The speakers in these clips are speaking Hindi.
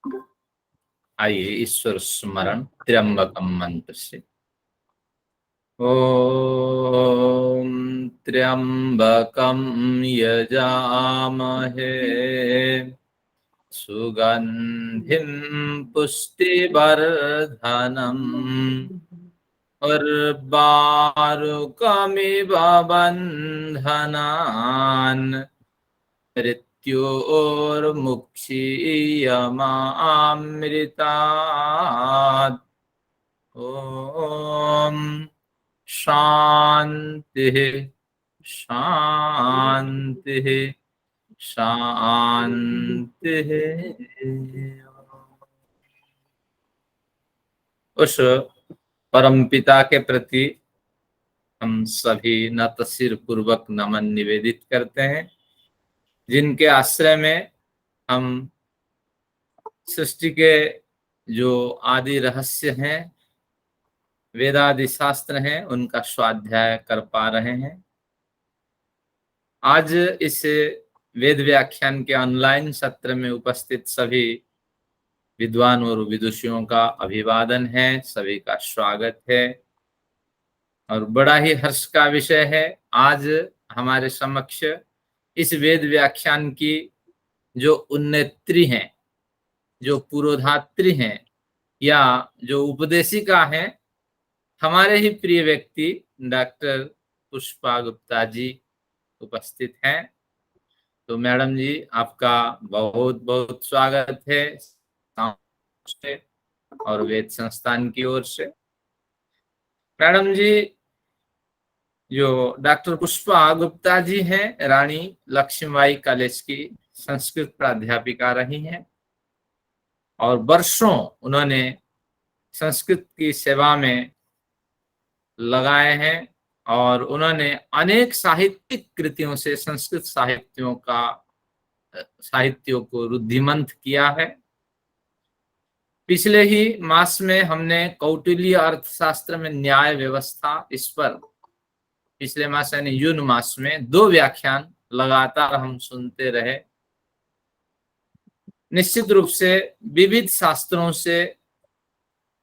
आइए ईश्वर स्मरण त्र्यंबकम मंत्र से। ओम त्र्यंबकम यजामहे सुगंधिं पुष्टिवर्धनम् उर्वारुकमिव बन्धनान् मृत्योर्मुक्षीयमामृतात्। ओम शांति शांति शांति। उस परमपिता के प्रति हम सभी नत सिर पूर्वक नमन निवेदित करते हैं, जिनके आश्रय में हम सृष्टि के जो आदि रहस्य हैं, वेदादि शास्त्र हैं, उनका स्वाध्याय कर पा रहे हैं। आज इस वेद व्याख्यान के ऑनलाइन सत्र में उपस्थित सभी विद्वान और विदुषियों का अभिवादन है, सभी का स्वागत है और बड़ा ही हर्ष का विषय है। आज हमारे समक्ष इस वेद व्याख्यान की जो उन्नेत्री हैं, जो पुरोधात्री हैं या जो उपदेशिका हैं, हमारे ही प्रिय व्यक्ति डॉक्टर पुष्पा गुप्ता जी उपस्थित हैं। तो मैडम जी, आपका बहुत बहुत स्वागत है और वेद संस्थान की ओर से। मैडम जी, जो डॉक्टर पुष्पा गुप्ता जी हैं, रानी लक्ष्मीबाई कॉलेज की संस्कृत प्राध्यापिका रही हैं और वर्षों उन्होंने संस्कृत की सेवा में लगाए हैं और उन्होंने अनेक साहित्यिक कृतियों से संस्कृत साहित्यों को रुद्धिमंत किया है। पिछले ही मास में हमने कौटिल्य अर्थशास्त्र में न्याय व्यवस्था, इस पर पिछले मास यानी जून मास में 2 व्याख्यान लगातार हम सुनते रहे। निश्चित रूप से विविध शास्त्रों से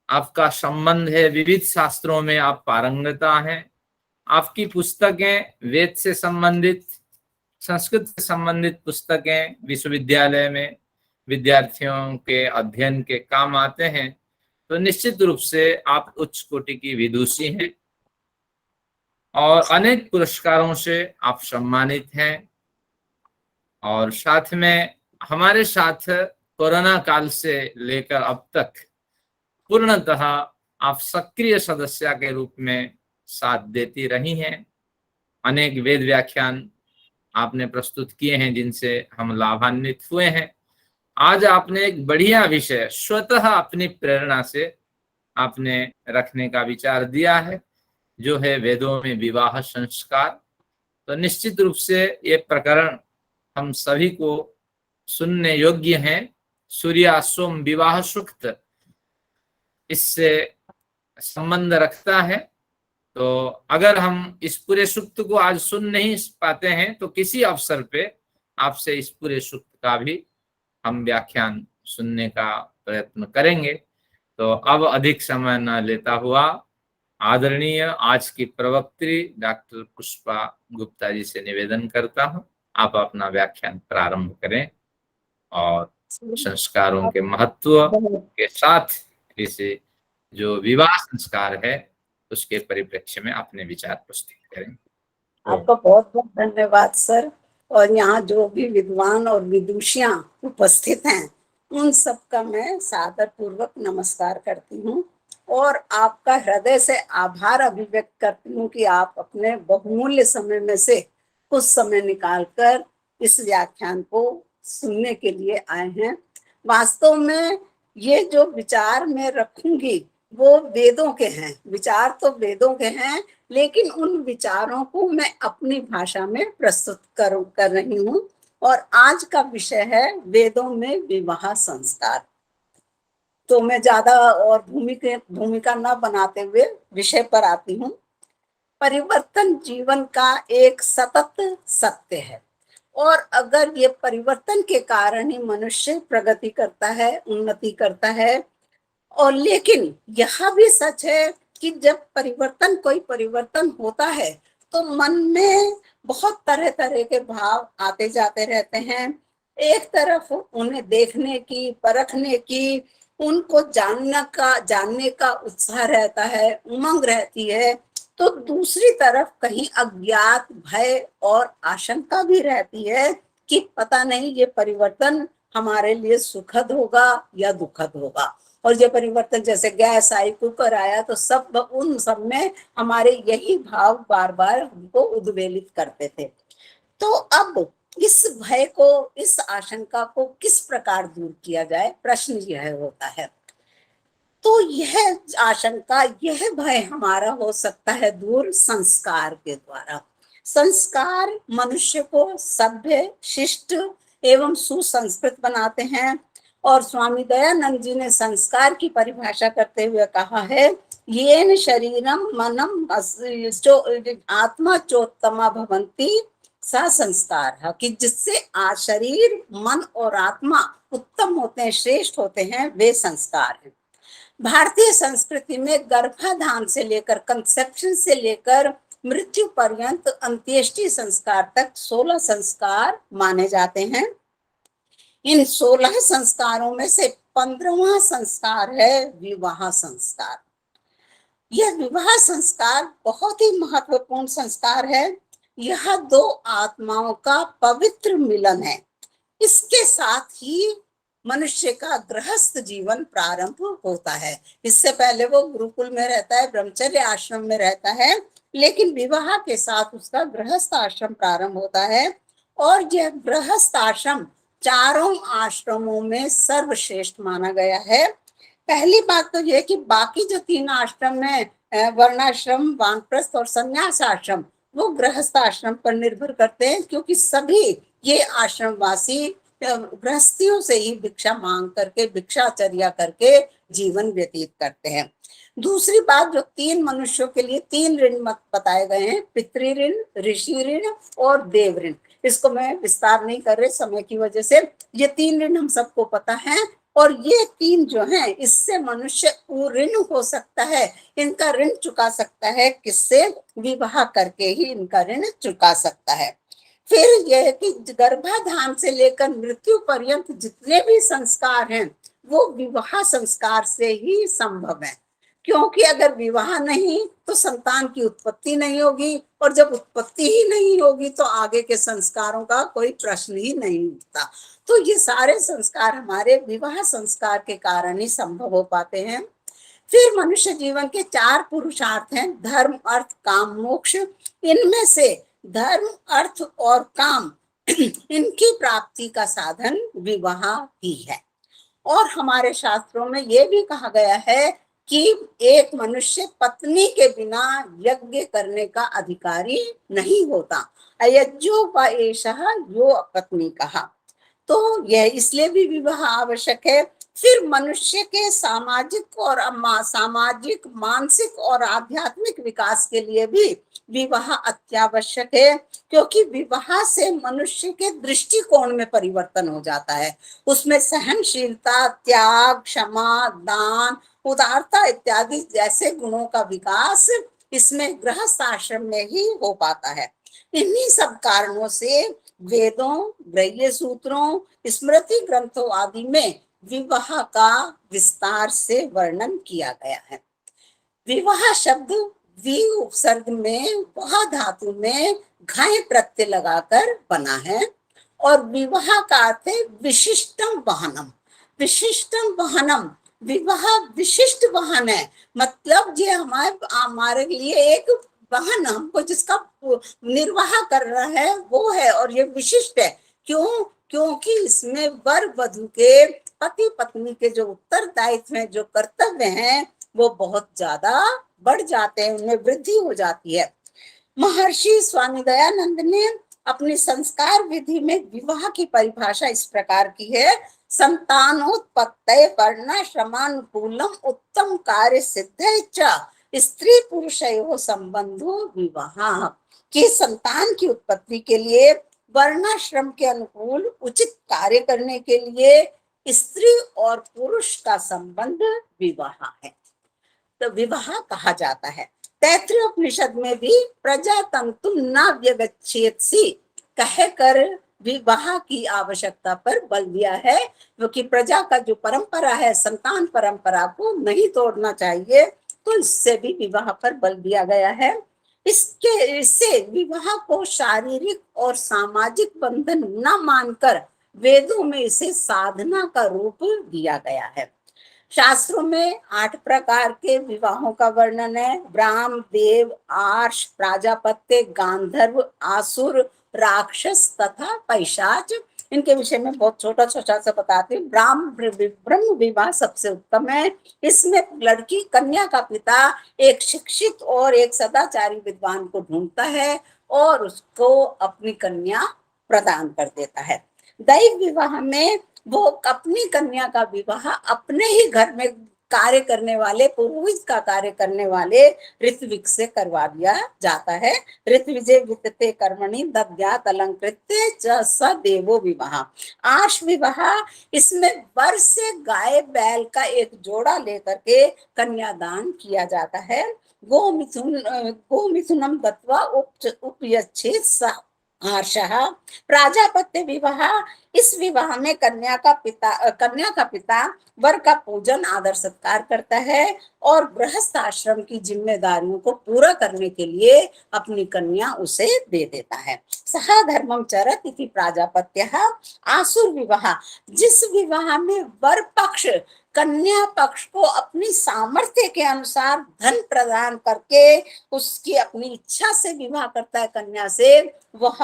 आपका संबंध है, विविध शास्त्रों में आप पारंगता हैं। आपकी पुस्तकें वेद से संबंधित, संस्कृत से संबंधित पुस्तकें विश्वविद्यालय में विद्यार्थियों के अध्ययन के काम आते हैं। तो निश्चित रूप से आप उच्च कोटि की विदुषी हैं और अनेक पुरस्कारों से आप सम्मानित हैं और साथ में हमारे साथ कोरोना काल से लेकर अब तक पूर्णतः आप सक्रिय सदस्य के रूप में साथ देती रही हैं। अनेक वेद व्याख्यान आपने प्रस्तुत किए हैं जिनसे हम लाभान्वित हुए हैं। आज आपने एक बढ़िया विषय स्वतः अपनी प्रेरणा से आपने रखने का विचार दिया है, जो है वेदों में विवाह संस्कार। तो निश्चित रूप से ये प्रकरण हम सभी को सुनने योग्य हैं। सूर्याश्वम विवाह सूक्त इससे संबंध रखता है। तो अगर हम इस पूरे सूक्त को आज सुन नहीं पाते हैं तो किसी अवसर पे आपसे इस पूरे सूक्त का भी हम व्याख्यान सुनने का प्रयत्न करेंगे। तो अब अधिक समय न लेता हुआ आदरणीय आज की प्रवक्त्री डॉक्टर पुष्पा गुप्ता जी से निवेदन करता हूं, आप अपना व्याख्यान प्रारंभ करें और संस्कारों के महत्व के साथ इसे जो विवाह संस्कार है उसके परिप्रेक्ष्य में अपने विचार प्रस्तुत करें। आपका बहुत बहुत धन्यवाद सर। और यहाँ जो भी विद्वान और विदुषियां उपस्थित हैं उन सबका मैं सादर पूर्वक नमस्कार करती हूँ और आपका हृदय से आभार अभिव्यक्त करती हूँ कि आप अपने बहुमूल्य समय में से कुछ समय निकालकर इस व्याख्यान को सुनने के लिए आए हैं। वास्तव में ये जो विचार मैं रखूंगी वो वेदों के हैं, विचार तो वेदों के हैं, लेकिन उन विचारों को मैं अपनी भाषा में प्रस्तुत कर रही हूँ। और आज का विषय है वेदों में विवाह संस्कार। तो मैं ज्यादा और भूमिका न बनाते हुए विषय पर आती हूँ। परिवर्तन जीवन का एक सतत सत्य है और अगर ये परिवर्तन के कारण ही मनुष्य प्रगति करता है, उन्नति करता है। और लेकिन यह भी सच है कि जब कोई परिवर्तन होता है तो मन में बहुत तरह तरह के भाव आते जाते रहते हैं। एक तरफ उन्हें देखने की, परखने की, उनको जानने का उत्साह रहता है, उमंग रहती है। तो दूसरी तरफ कहीं अज्ञात, भय और आशंका भी रहती है कि पता नहीं ये परिवर्तन हमारे लिए सुखद होगा या दुखद होगा। और ये परिवर्तन जैसे गैस आई, कुकर आया, तो उन सब में हमारे यही भाव बार बार हमको उद्वेलित करते थे। तो अब इस भय को, इस आशंका को किस प्रकार दूर किया जाए, प्रश्न यह होता है। तो यह आशंका, यह भय हमारा हो सकता है दूर संस्कार के द्वारा। संस्कार मनुष्य को सभ्य, शिष्ट एवं सुसंस्कृत बनाते हैं। और स्वामी दयानंद जी ने संस्कार की परिभाषा करते हुए कहा है, येन शरीरम मनम आत्मा चोत्तमा भवन्ति सा संस्कार है, कि जिससे शरीर, मन और आत्मा उत्तम होते हैं, श्रेष्ठ होते हैं, वे संस्कार हैं। भारतीय संस्कृति में गर्भाधान से लेकर, कंसेप्शन से लेकर मृत्यु पर्यंत अंत्येष्टि संस्कार तक 16 संस्कार माने जाते हैं। इन 16 संस्कारों में से 15वां संस्कार है विवाह संस्कार। यह विवाह संस्कार बहुत ही महत्वपूर्ण संस्कार है। यह दो आत्माओं का पवित्र मिलन है। इसके साथ ही मनुष्य का गृहस्थ जीवन प्रारंभ होता है। इससे पहले वो गुरुकुल में रहता है, ब्रह्मचर्य आश्रम में रहता है, लेकिन विवाह के साथ उसका गृहस्थ आश्रम प्रारंभ होता है। और यह गृहस्थ आश्रम चारों आश्रमों में सर्वश्रेष्ठ माना गया है। पहली बात तो यह कि बाकी जो 3 आश्रम है, वर्णाश्रम, वानप्रस्थ और संन्यास आश्रम, वो गृहस्थ आश्रम पर निर्भर करते हैं, क्योंकि सभी ये आश्रमवासी गृहस्थियों से ही भिक्षा मांग करके, भिक्षाचर्या करके जीवन व्यतीत करते हैं। दूसरी बात, जो 3 मनुष्यों के लिए 3 ऋण मत बताए गए हैं, पितृ ऋण, ऋषि ऋण और देव ऋण। इसको मैं विस्तार नहीं कर रही समय की वजह से। ये 3 ऋण हम सबको पता है। और ये 3 जो हैं, इससे मनुष्य ऋण हो सकता है, इनका ऋण चुका सकता है। किससे? विवाह करके ही इनका ऋण चुका सकता है। फिर यह कि गर्भाधान से लेकर मृत्यु पर्यंत जितने भी संस्कार हैं, वो विवाह संस्कार से ही संभव है। क्योंकि अगर विवाह नहीं तो संतान की उत्पत्ति नहीं होगी, और जब उत्पत्ति ही नहीं होगी तो आगे के संस्कारों का कोई प्रश्न ही नहीं उठता। तो ये सारे संस्कार हमारे विवाह संस्कार के कारण ही संभव हो पाते हैं। फिर मनुष्य जीवन के 4 पुरुषार्थ हैं, धर्म, अर्थ, काम, मोक्ष। इनमें से धर्म, अर्थ और काम इनकी प्राप्ति का साधन विवाह ही है। और हमारे शास्त्रों में यह भी कहा गया है कि एक मनुष्य पत्नी के बिना यज्ञ करने का अधिकारी नहीं होता। अयज्ञो व एषः यो पत्नी कहा। तो यह इसलिए भी विवाह आवश्यक है। फिर मनुष्य के सामाजिक, मानसिक और आध्यात्मिक विकास के लिए भी विवाह अत्यावश्यक है, क्योंकि विवाह से मनुष्य के दृष्टिकोण में परिवर्तन हो जाता है। उसमें सहनशीलता, त्याग, क्षमा, दान, उदारता इत्यादि जैसे गुणों का विकास इसमें गृहस्थ आश्रम में ही हो पाता है। इन्हीं सब कारणों से वेदों, ग्रह्य सूत्रों, स्मृति ग्रंथों आदि में विवाह का विस्तार से वर्णन किया गया है। विवाह शब्द वि उपसर्ग में, वह धातु में घाय प्रत्यय लगाकर बना है। और विवाह का अर्थ है विशिष्टम वाहनम। विशिष्टम वाहनम, विवाह विशिष्ट वाहन है। मतलब ये हमारे लिए एक वाहन, हमको जिसका निर्वाह कर रहा है वो है, और ये विशिष्ट है। क्यों? क्योंकि इसमें वर वधु के, पति पत्नी के जो उत्तरदायित्व हैं, जो कर्तव्य हैं, वो बहुत ज्यादा बढ़ जाते हैं, उनमें वृद्धि हो जाती है। महर्षि स्वामी दयानंद ने अपनी संस्कार विधि में विवाह की परिभाषा इस प्रकार की है, संतानोत्पत्तये वर्णाश्रमानुकूलम उत्तम कार्य सिद्धये च स्त्री पुरुषयोः संबंधो विवाह। कि संतान की उत्पत्ति के लिए वर्णाश्रम के अनुकूल उचित कार्य करने के लिए स्त्री और पुरुष का संबंध विवाह है, तो विवाह कहा जाता है। तैत्तिरीय उपनिषद में भी प्रजातंतु न व्यगच्छेत्सि कहकर विवाह की आवश्यकता पर बल दिया है, क्योंकि प्रजा का जो परंपरा है, संतान परंपरा को नहीं तोड़ना चाहिए, तो इससे भी विवाह पर बल दिया गया है। इससे विवाह को शारीरिक और सामाजिक बंधन न मानकर वेदों में इसे साधना का रूप दिया गया है। शास्त्रों में 8 प्रकार के विवाहों का वर्णन है। ब्राह्म, देव, आर्ष, प्राजापत्य, गांधर्व, आसुर, राक्षस तथा पैशाच। इनके विषय में बहुत छोटा छोटा सा बताती हूँ। ब्रह्म विवाह सबसे उत्तम है। इसमें लड़की कन्या का पिता एक शिक्षित और एक सदाचारी विद्वान को ढूंढता है और उसको अपनी कन्या प्रदान कर देता है। दैव विवाह में वो अपनी कन्या का विवाह अपने ही घर में कार्य करने वाले, पुरोहित का कार्य करने वाले ऋत्विक से करवा दिया जाता है। ऋत्विजे वित्ते कर्मणि दद्यात् अलंकृत्य च स देवो विवाह। आश विवाह, इसमें वर से गाय बैल का एक जोड़ा लेकर के कन्यादान किया जाता है। गोमिथुनम दत्वा उपयच्छेत् स आर्षः। प्राजापत्य विवाह, इस विवाह में कन्या का पिता वर का पूजन आदर सत्कार करता है और गृहस्थ आश्रम की जिम्मेदारियों को पूरा करने के लिए अपनी कन्या उसे दे देता है। सह धर्मम चरत इति प्राजापत्यः। आसुर विवाह, जिस विवाह में वर पक्ष कन्या पक्ष को अपनी सामर्थ्य के अनुसार धन प्रदान करके उसकी अपनी इच्छा से विवाह करता है कन्या से, वह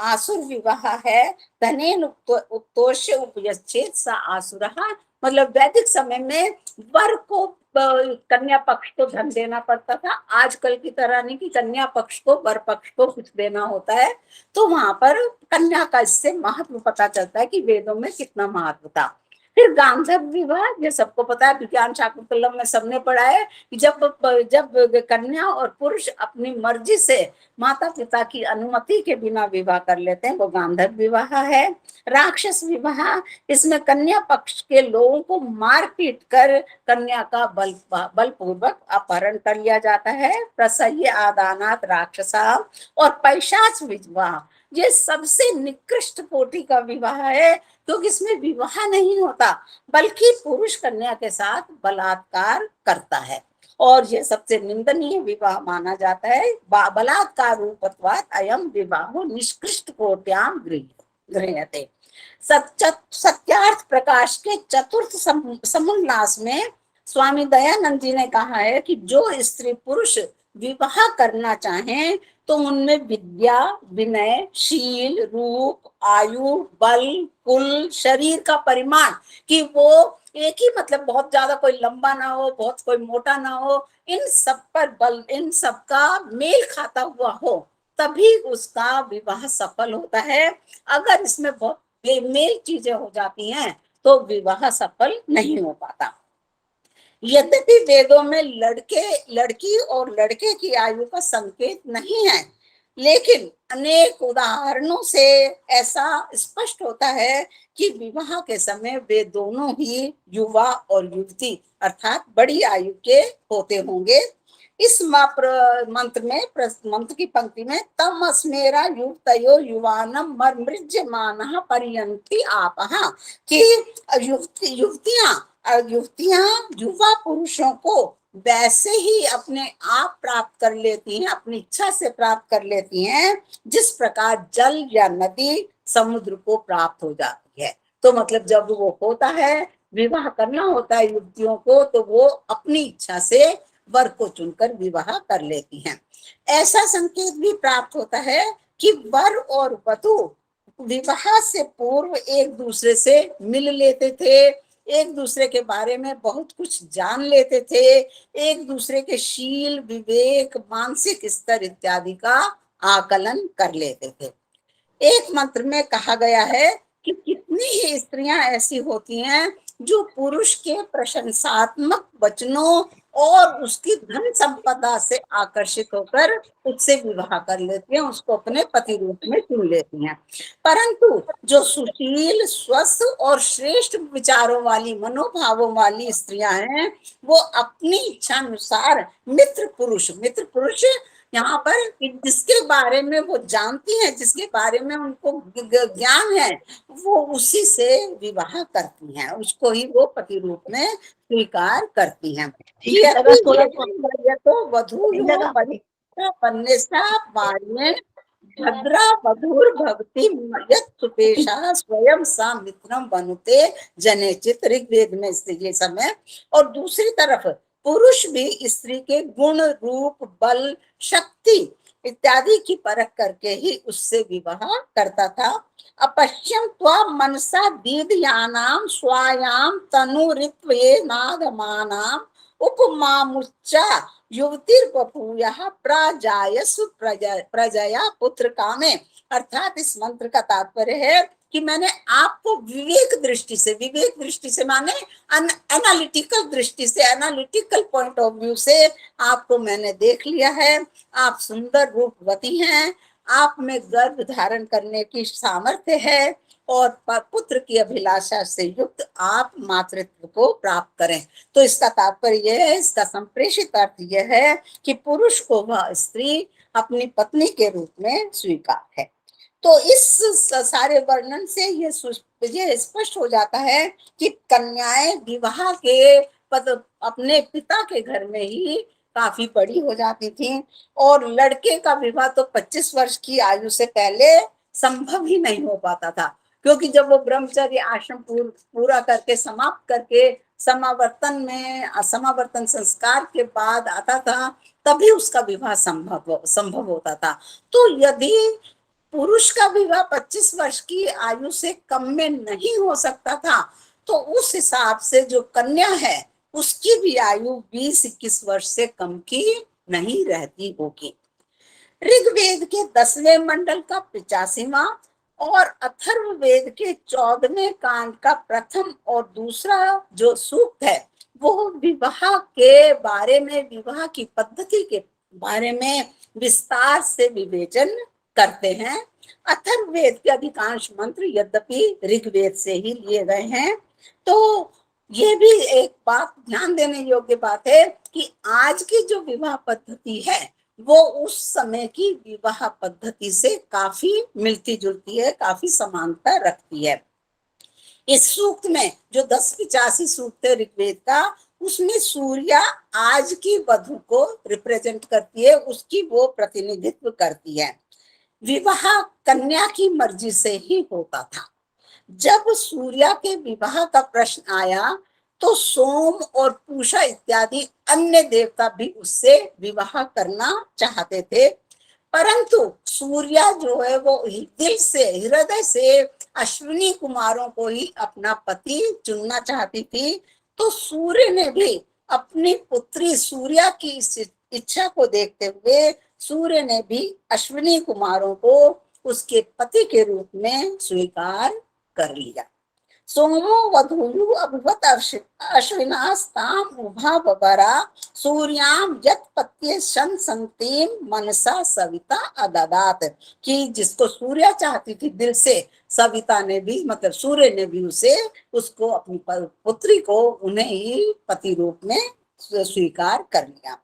आसुर विवाह है। धनेन उत्तोष्य उपयच्छेत् स आसुरः। मतलब वैदिक समय में वर को कन्या पक्ष को धन देना पड़ता था। आजकल की तरह नहीं कि कन्या पक्ष को वर पक्ष को कुछ देना होता है। तो वहां पर कन्या का इससे महत्व पता चलता है कि वेदों में कितना महत्व था। फिर गांधर्व विवाह, ये सबको पता है, विज्ञान शाकुंतलम में सबने पढ़ा है कि जब कन्या और पुरुष अपनी मर्जी से माता पिता की अनुमति के बिना विवाह कर लेते हैं, वो गांधर्व विवाह है। राक्षस विवाह, इसमें कन्या पक्ष के लोगों को मार पीट कर कन्या का बलपूर्वक अपहरण कर लिया जाता है। प्रसह्य आदानात राक्षसा। और पैशाच विवाह, ये सबसे निकृष्ट कोटि का विवाह है, क्योंकि इसमें विवाह नहीं होता बल्कि पुरुष कन्या के साथ बलात्कार करता है, और ये सबसे निंदनीय विवाह माना जाता है। बलात्कार रूपत्वात् अयम विवाहो निष्कृष्ट कोट्याम गृह्यते। सत्यार्थ प्रकाश के चतुर्थ समुल्लास में स्वामी दयानंद जी ने कहा है कि जो स्त्री पुरुष विवाह करना चाहें तो उनमें विद्या, विनय, शील, रूप, आयु, बल, कुल, शरीर का परिमाण, कि वो एक ही मतलब बहुत ज्यादा कोई लंबा ना हो, बहुत कोई मोटा ना हो, इन सब पर बल, इन सब का मेल खाता हुआ हो, तभी उसका विवाह सफल होता है। अगर इसमें बहुत बेमेल चीजें हो जाती हैं तो विवाह सफल नहीं हो पाता। यद्यपि वेदों में लड़की और लड़के की आयु का संकेत नहीं है, लेकिन अनेक उदाहरणों से ऐसा स्पष्ट होता है कि विवाह के समय वे दोनों ही युवा और युवती अर्थात बड़ी आयु के होते होंगे। इस मंत्र की पंक्ति में तम अस्मेरा युवतयो युवानम मर्मृज्यमानः पर्यन्ति आपः, कि युवतियां युवा पुरुषों को वैसे ही अपने आप प्राप्त कर लेती हैं, अपनी इच्छा से प्राप्त कर लेती हैं, जिस प्रकार जल या नदी समुद्र को प्राप्त हो जाती है। तो मतलब जब वो होता है, विवाह करना होता है युवतियों को, तो वो अपनी इच्छा से वर को चुनकर विवाह कर लेती हैं। ऐसा संकेत भी प्राप्त होता है कि वर और वधू विवाह से पूर्व एक दूसरे से मिल लेते थे, एक दूसरे के बारे में बहुत कुछ जान लेते थे, एक दूसरे के शील, विवेक, मानसिक स्तर इत्यादि का आकलन कर लेते थे। एक मंत्र में कहा गया है कि कितनी ही स्त्रियां ऐसी होती हैं जो पुरुष के प्रशंसात्मक वचनों और उसकी धन संपदा से आकर्षित होकर उससे विवाह कर लेती हैं, उसको अपने पति रूप में चुन लेती हैं। परंतु जो सुशील, स्वस्थ और श्रेष्ठ विचारों वाली, मनोभावों वाली स्त्रियां हैं, वो अपनी इच्छा अनुसार मित्र पुरुष यहाँ पर जिसके बारे में वो जानती हैं, जिसके बारे में उनको ज्ञान है, वो उसी से विवाह करती हैं, उसको ही वो पति रूप में स्वीकार करती हैं। ये तो वधू पन्नेसा बाल्येन भद्रा वधूर भवती यत् सुपेशा स्वयं सा मित्रम बनुते जनेचित, ऋग्वेद में ये समय। और दूसरी तरफ पुरुष भी स्त्री के गुण, रूप, बल, शक्ति इत्यादि की परख करके ही उससे विवाह करता था। अपश्यम त्वा मनसा दीदयानाम स्वायाम तनुरित्वे नागमानाम उपमामुच्चा युवतीर बभूयः प्राजायसु प्रजया पुत्र कामे। अर्थात इस मंत्र का तात्पर्य है कि मैंने आपको विवेक दृष्टि से माने एनालिटिकल दृष्टि से, एनालिटिकल पॉइंट ऑफ व्यू से आपको मैंने देख लिया है। आप सुंदर रूपवती हैं, आप में गर्भ धारण करने की सामर्थ्य है और पुत्र की अभिलाषा से युक्त आप मातृत्व को प्राप्त करें। तो इसका तात्पर्य यह है, इसका संप्रेषित अर्थ यह है कि पुरुष को वह स्त्री अपनी पत्नी के रूप में स्वीकार है। तो इस सारे वर्णन से ये स्पष्ट हो जाता है कि कन्याएं विवाह के अपने पिता के घर में ही काफी बड़ी हो जाती थी, और लड़के का विवाह तो 25 वर्ष की आयु से पहले संभव ही नहीं हो पाता था, क्योंकि जब वो ब्रह्मचर्य आश्रम पूरा करके समाप्त करके समावर्तन संस्कार के बाद आता था, तभी उसका विवाह संभव होता था। तो यदि पुरुष का विवाह 25 वर्ष की आयु से कम में नहीं हो सकता था, तो उस हिसाब से जो कन्या है उसकी भी आयु 20-21 वर्ष से कम की नहीं रहती होगी। ऋग्वेद के 10वें मंडल का 85वां और अथर्ववेद के 14वें कांड का प्रथम और दूसरा जो सूक्त है, वो विवाह के बारे में, विवाह की पद्धति के बारे में विस्तार से विवेचन करते हैं। अथर्ववेद के अधिकांश मंत्र यद्यपि ऋग्वेद से ही लिए गए हैं, तो ये भी एक बात ध्यान देने योग्य बात है कि आज की जो विवाह पद्धति है वो उस समय की विवाह पद्धति से काफी मिलती जुलती है, काफी समानता रखती है। इस सूक्त में जो 1085 सूक्त है ऋग्वेद का, उसमें सूर्या आज की वधु को रिप्रेजेंट करती है, उसकी वो प्रतिनिधित्व करती है। विवाह कन्या की मर्जी से ही होता था। जब सूर्या के विवाह का प्रश्न आया तो सोम और पूषा इत्यादि अन्य देवता भी उससे विवाह करना चाहते थे, परंतु सूर्या जो है वो दिल से, हृदय से अश्विनी कुमारों को ही अपना पति चुनना चाहती थी। तो सूर्य ने भी अपनी पुत्री सूर्या की इच्छा को देखते हुए सूर्य ने भी अश्विनी कुमारों को उसके पति के रूप में स्वीकार कर लिया। सोमो वधूयु अभवत अश्विनास्ताम उभा बबरा सूर्याम यत् पत्ये संतीम मनसा सविता अददात, कि जिसको सूर्या चाहती थी दिल से, सविता ने भी, मतलब सूर्य ने भी उसको अपनी पुत्री को उन्हें ही पति रूप में स्वीकार कर लिया।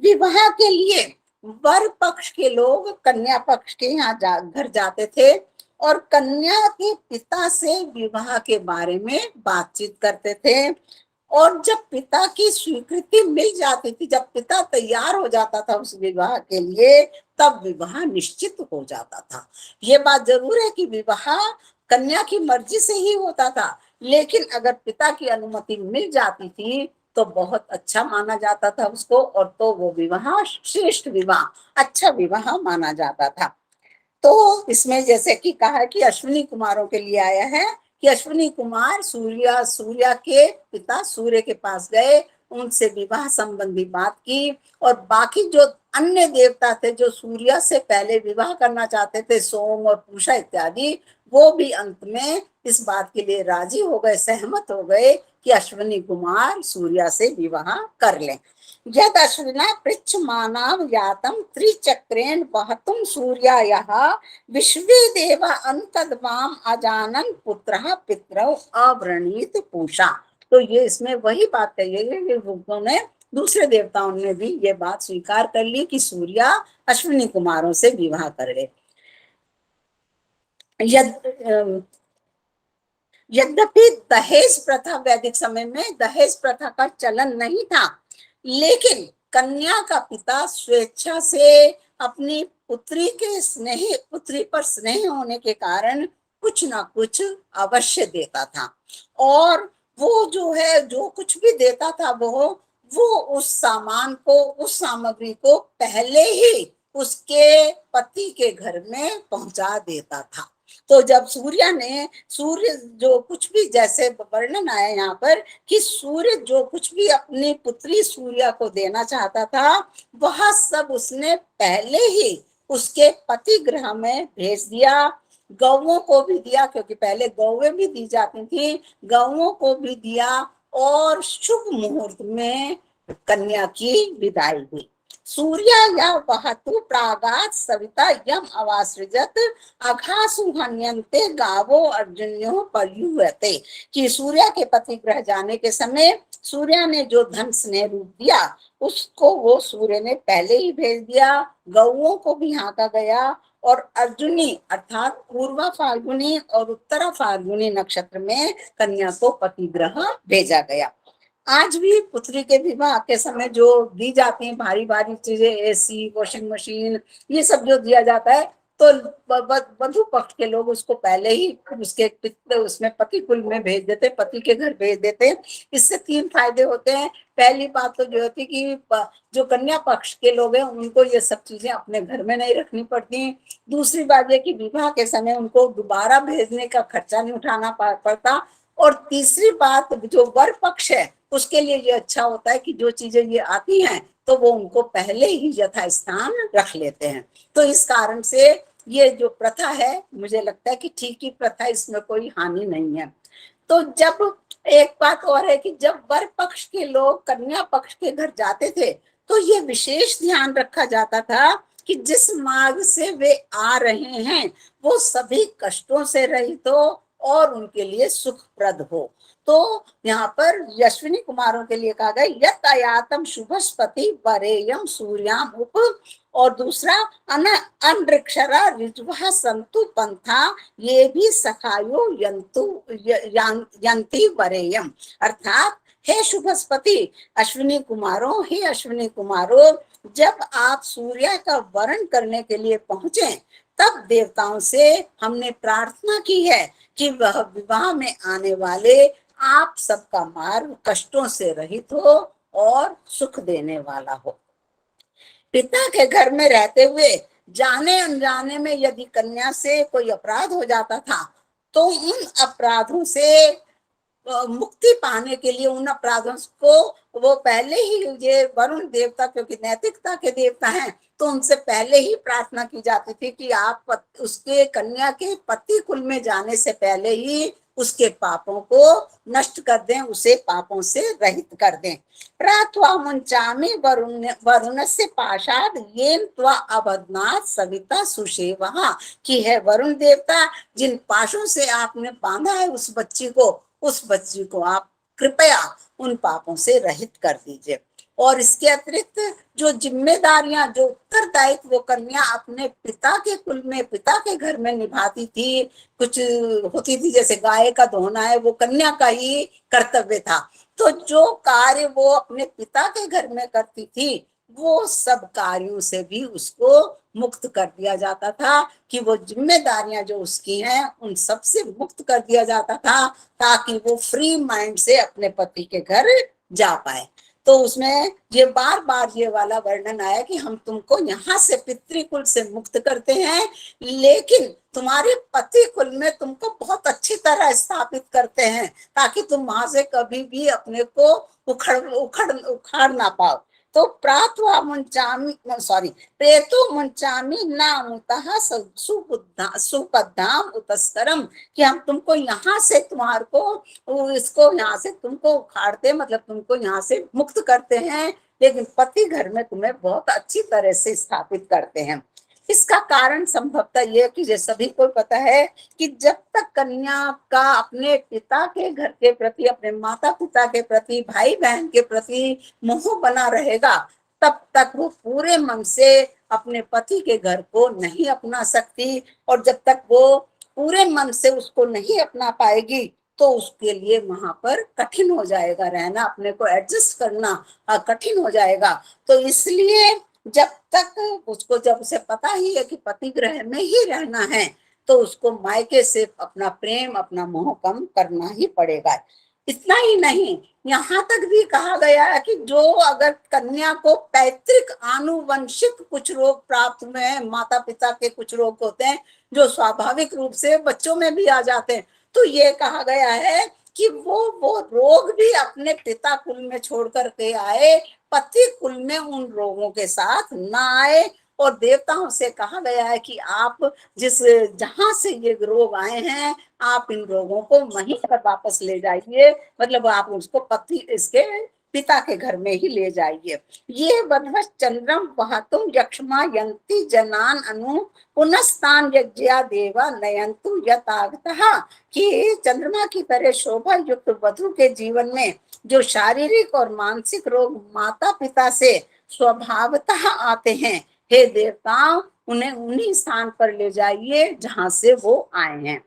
विवाह के लिए वर पक्ष के लोग कन्या पक्ष के यहाँ घर जाते थे और कन्या के पिता से विवाह के बारे में बातचीत करते थे, और जब पिता की स्वीकृति मिल जाती थी, जब पिता तैयार हो जाता था उस विवाह के लिए, तब विवाह निश्चित हो जाता था। ये बात जरूर है कि विवाह कन्या की मर्जी से ही होता था, लेकिन अगर पिता की अनुमति मिल जाती थी तो बहुत अच्छा माना जाता था उसको, और तो वो विवाह श्रेष्ठ विवाह, अच्छा विवाह माना जाता था। तो इसमें जैसे कि कहा कि अश्विनी कुमारों के लिए आया है कि अश्विनी कुमार सूर्या के पिता सूर्य के पास गए, उनसे विवाह संबंधी बात की, और बाकी जो अन्य देवता थे जो सूर्या से पहले विवाह करना चाहते थे, सोम और पूषा इत्यादि, वो भी अंत में इस बात के लिए राजी हो गए, सहमत हो गए कि अश्विनी कुमार सूर्या से विवाह कर लें। यद अश्विना पृच्छमानाव यातम त्रिचक्रेण वहतुम सूर्यायः विश्वे देव अंतद्वाम अजानन पुत्रः पितरौ अवृणीत पूषा। तो ये इसमें वही बात कही है कि उन्होंने दूसरे देवताओं ने भी ये बात स्वीकार कर ली कि सूर्या अश्विनी कुमारों से विवाह कर ले। यद्यपि दहेज प्रथा वैदिक समय में दहेज प्रथा का चलन नहीं था, लेकिन कन्या का पिता स्वेच्छा से अपनी पुत्री पर स्नेह होने के कारण कुछ ना कुछ अवश्य देता था। और वो जो कुछ भी देता था वो उस सामान को, उस सामग्री को पहले ही उसके पति के घर में पहुंचा देता था। तो जब सूर्य जो कुछ भी, जैसे वर्णन आया यहाँ पर कि सूर्य जो कुछ भी अपनी पुत्री सूर्या को देना चाहता था, वह सब उसने पहले ही उसके पति गृह में भेज दिया। गौओं को भी दिया, क्योंकि पहले गौएं भी दी जाती थी, गौओं को भी दिया। और शुभ मुहूर्त में कन्या की विदाई हुई। सूर्या या वहतु प्रागात सविता यम अवासृजत अघासु हन्यन्ते गावो अर्जुन्यो पर्युवते। कि सूर्या के पति ग्रह जाने के समय सूर्या ने जो धन स्नेह रूप दिया उसको वो सूर्य ने पहले ही भेज दिया। गौओं को भी हाँका गया और अर्जुनी अर्थात पूर्वा फाल्गुनी और उत्तरा फाल्गुनी नक्षत्र में कन्या को पति ग्रह भेजा गया। आज भी पुत्री के विवाह के समय जो दी जाती हैं भारी भारी चीजें, एसी, वॉशिंग मशीन, ये सब जो दिया जाता है, तो वधु पक्ष के लोग उसको पहले ही उसमें पति कुल में भेज देते, पति के घर भेज देते। इससे 3 फायदे होते हैं। पहली बात तो जो होती कि जो कन्या पक्ष के लोग हैं उनको ये सब चीजें अपने घर में नहीं रखनी पड़ती। दूसरी बात ये कि विवाह के समय उनको दोबारा भेजने का खर्चा नहीं उठाना पड़ता। और तीसरी बात, जो वर पक्ष है उसके लिए ये अच्छा होता है कि जो चीजें ये आती हैं तो वो उनको पहले ही यथास्थान रख लेते हैं। तो इस कारण से ये जो प्रथा है, मुझे लगता है कि ठीक ही प्रथा, इसमें कोई हानि नहीं है। तो जब एक बात और है कि जब वर पक्ष के लोग कन्या पक्ष के घर जाते थे तो ये विशेष ध्यान रखा जाता था कि जिस मार्ग से वे आ रहे हैं वो सभी कष्टों से रहित हो और उनके लिए सुखप्रद हो। तो यहाँ पर यश्विनी कुमारों के लिए कहा गया यत अयातम शुभस्पति वरेयम सूर्याम उप, और दूसरा अनृक्षरा ऋज्वः संतु पंथा ये भी सखायो यंती वरेयम। अर्थात हे शुभस्पति अश्विनी कुमारों, हे अश्विनी कुमारों, जब आप सूर्य का वरण करने के लिए पहुंचे तब देवताओं से हमने प्रार्थना की है कि वह विवाह में आने वाले आप सबका मार्ग कष्टों से रहित हो और सुख देने वाला हो। पिता के घर में रहते हुए जाने अनजाने में यदि कन्या से कोई अपराध हो जाता था तो उन अपराधों से मुक्ति पाने के लिए, उन अपराधों को वो पहले ही, ये वरुण देवता क्योंकि नैतिकता के देवता हैं, तो उनसे पहले ही प्रार्थना की जाती थी कि आप उसके कन्या के पति कुल में जाने से पहले ही उसके पापों को नष्ट कर दें, उसे पापों से रहित कर दें। प्रार्थना मुंचामी वरुण से पाशाद येन त्वा अबध्नात् सविता सुषेवः। कि है वरुण देवता, जिन पाशों से आपने बांधा है उस बच्ची को आप कृपया उन पापों से रहित कर दीजिए। और इसके अतिरिक्त जो जिम्मेदारियां, जो उत्तरदायित्व वो कन्या अपने पिता के कुल में, पिता के घर में निभाती थी, कुछ होती थी जैसे गाय का धोना है, वो कन्या का ही कर्तव्य था। तो जो कार्य वो अपने पिता के घर में करती थी वो सब कार्यों से भी उसको मुक्त कर दिया जाता था, कि वो जिम्मेदारियां जो उसकी हैं उन सब से मुक्त कर दिया जाता था, ताकि वो फ्री माइंड से अपने पति के घर जा पाए। तो उसमें ये बार बार ये वाला वर्णन आया कि हम तुमको यहाँ से पितृकुल से मुक्त करते हैं, लेकिन तुम्हारे पति कुल में तुमको बहुत अच्छी तरह स्थापित करते हैं ताकि तुम वहां से कभी भी अपने को उखाड़ ना पाओ। तो प्रेतो मुंचामी नामुतः सुपद्धाम उतस्करम। कि हम तुमको यहाँ से तुमको यहाँ से तुमको उखाड़ते, मतलब तुमको यहाँ से मुक्त करते हैं, लेकिन पति घर में तुम्हें बहुत अच्छी तरह से स्थापित करते हैं। इसका कारण संभवतः यह कि ये सभी को पता है कि जब तक कन्या का अपने पिता के घर के प्रति, अपने माता पिता के प्रति, भाई बहन के प्रति मोह बना रहेगा, तब तक वो पूरे मन से अपने पति के घर को नहीं अपना सकती। और जब तक वो पूरे मन से उसको नहीं अपना पाएगी तो उसके लिए वहां पर कठिन हो जाएगा रहना, अपने को एडजस्ट करना कठिन हो जाएगा। तो इसलिए जब तक उसको, जब उसे पता ही है कि पति गृह में ही रहना है, तो उसको मायके से अपना प्रेम, अपना मोह कम करना ही पड़ेगा। इतना ही नहीं, यहाँ तक भी कहा गया है कि जो अगर कन्या को पैतृक आनुवंशिक कुछ रोग प्राप्त हुए हैं, माता पिता के कुछ रोग होते हैं जो स्वाभाविक रूप से बच्चों में भी आ जाते हैं, तो ये कहा गया है कि वो रोग भी अपने पिता कुल में छोड़ करके आए, पति कुल में उन रोगों के साथ ना आए। और देवताओं से कहा गया है कि आप जहां से ये रोग आए हैं, आप इन रोगों को वहीं पर वापस ले जाइए, मतलब आप उसको पति इसके पिता के घर में ही ले जाइए। ये वधवश चंद्रम वहतुम यक्ष्मा यंती जनान अनु पुनस्तान यज्ञा देवा नयंतु यथागतः, कि चंद्रमा की तरह शोभा युक्त वधु के जीवन में जो शारीरिक और मानसिक रोग माता पिता से स्वभावतः आते हैं, हे देवताओं उन्हें उन्हीं स्थान पर ले जाइए जहां से वो आए हैं।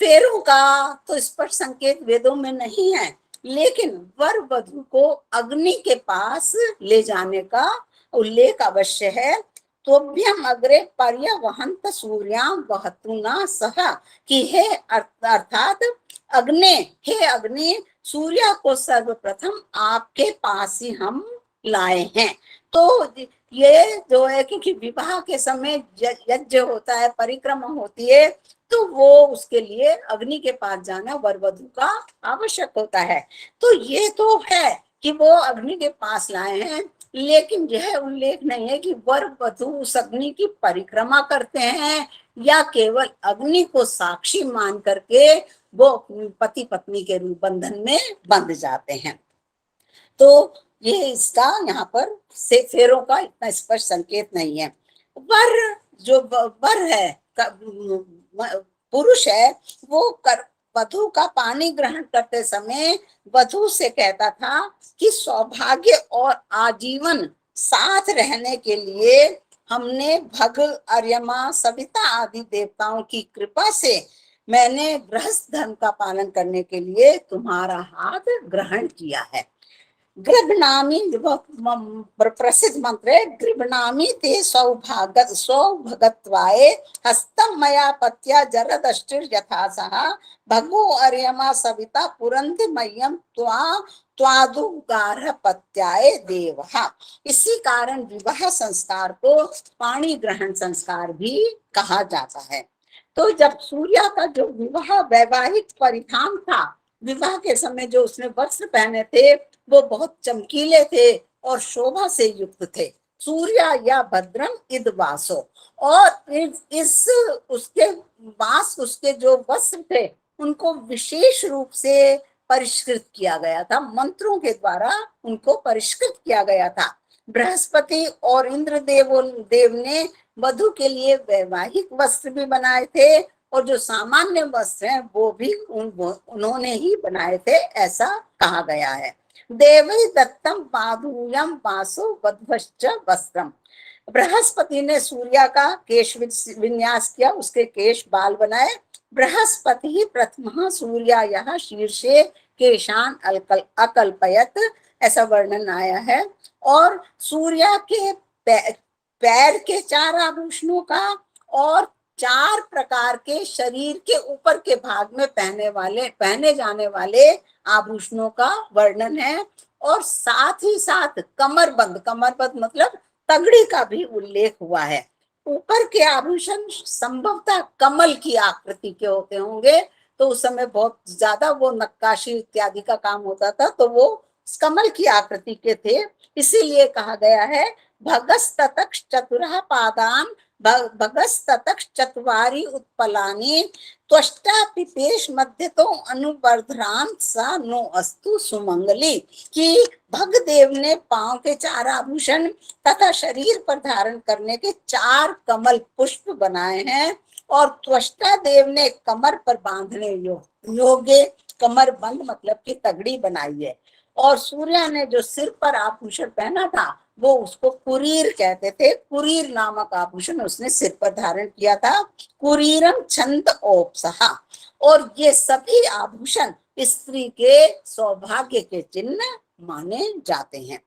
फेरों का तो स्पष्ट संकेत वेदों में नहीं है, लेकिन वर वधु को अग्नि के पास ले जाने का उल्लेख अवश्य है। तोभ्यम अग्रे पर्यवहंत सूर्याम वहतुना सह, कि हे अर्थात अग्नि, हे अग्नि, सूर्य को सर्वप्रथम आपके पास ही हम लाए हैं। तो ये जो है कि विवाह के समय यज्ञ होता है, परिक्रमा होती है, तो वो उसके लिए अग्नि के पास जाना वर वधु का आवश्यक होता है। तो ये तो है कि वो अग्नि के पास लाए हैं, लेकिन यह उल्लेख नहीं है कि वर वधु उस अग्नि की परिक्रमा करते हैं या केवल अग्नि को साक्षी मान करके वो पति पत्नी के रूप बंधन में बंध जाते हैं। तो ये इसका यहाँ पर से फेरों का इतना स्पष्ट संकेत नहीं है। वर जो वर है, पुरुष है, वो वधु का पानी ग्रहण करते समय वधु से कहता था कि सौभाग्य और आजीवन साथ रहने के लिए हमने भग, अर्यमा, सविता आदि देवताओं की कृपा से मैंने गृहस्थ धर्म का पालन करने के लिए तुम्हारा हाथ ग्रहण किया है। गृभणामि, प्रसिद्ध मंत्र है, गृभणामि ते सौभगत्वाय हस्तम मया पत्या जरदष्टिर यथासः भगो अर्यमा सविता पुरंधि मह्यम त्वादुगारह पत्याय देवः। इसी कारण विवाह संस्कार को पाणी ग्रहण संस्कार भी कहा जाता है। तो जब सूर्य का जो विवाह वैवाहिक परिधान था, विवाह के समय जो उसने वस्त्र पहने थे वो बहुत चमकीले थे और शोभा से युक्त थे। सूर्य या भद्रम इद वासो, और इस उसके वास, उसके जो वस्त्र थे उनको विशेष रूप से परिष्कृत किया गया था, मंत्रों के द्वारा उनको परिष्कृत किया गया था। बृहस्पति और इंद्र देव ने वधु के लिए वैवाहिक वस्त्र भी बनाए थे, और जो सामान्य वस्त्र हैं वो भी उन्होंने ही बनाए थे, ऐसा कहा गया है। देवै दत्तम माधुर्यम वासो वध्वश्च वस्त्रम, बृहस्पति ने सूर्य का केश विन्यास किया, उसके केश बाल बनाए। बृहस्पति ही प्रथम सूर्य यह शीर्षे केशान अकल्पयत, ऐसा वर्णन आया है। और सूर्य के पैर के 4 आभूषणों का और 4 प्रकार के शरीर के ऊपर के भाग में पहने जाने वाले आभूषणों का वर्णन है। और साथ ही साथ कमरबंद मतलब तगड़ी का भी उल्लेख हुआ है। ऊपर के आभूषण संभवतः कमल की आकृति के होते होंगे, तो उस समय बहुत ज्यादा वो नक्काशी इत्यादि का काम होता था, तो वो कमल की आकृति के थे। इसीलिए कहा गया है भगस्ततक्ष चतुरः पादान भगस्ततः चत्वारि उत्पलानि त्वष्टा पिपेश मध्य तो अनुवर्धराम सा नो अस्तु सुमंगली। कि भगदेव ने पांव के 4 आभूषण तथा शरीर पर धारण करने के 4 कमल पुष्प बनाए हैं और त्वष्टा देव ने कमर पर बांधने योग्य कमर बंद मतलब कि तगड़ी बनाई है। और सूर्य ने जो सिर पर आभूषण पहना था वो उसको कुरीर कहते थे। कुरीर नामक आभूषण उसने सिर पर धारण किया था। कुरीरम छंद ओपसहा। और ये सभी आभूषण स्त्री के सौभाग्य के चिन्ह माने जाते हैं।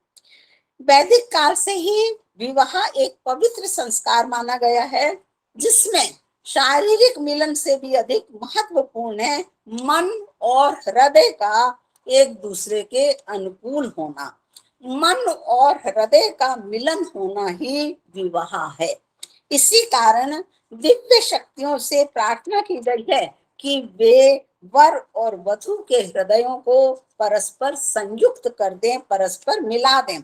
वैदिक काल से ही विवाह एक पवित्र संस्कार माना गया है जिसमें शारीरिक मिलन से भी अधिक महत्वपूर्ण है मन और हृदय का एक दूसरे के अनुकूल होना। मन और हृदय का मिलन होना ही विवाह है। इसी कारण दिव्य शक्तियों से प्रार्थना की गई है कि वे वर और वधू के हृदयों को परस्पर संयुक्त कर दें, परस्पर मिला दें।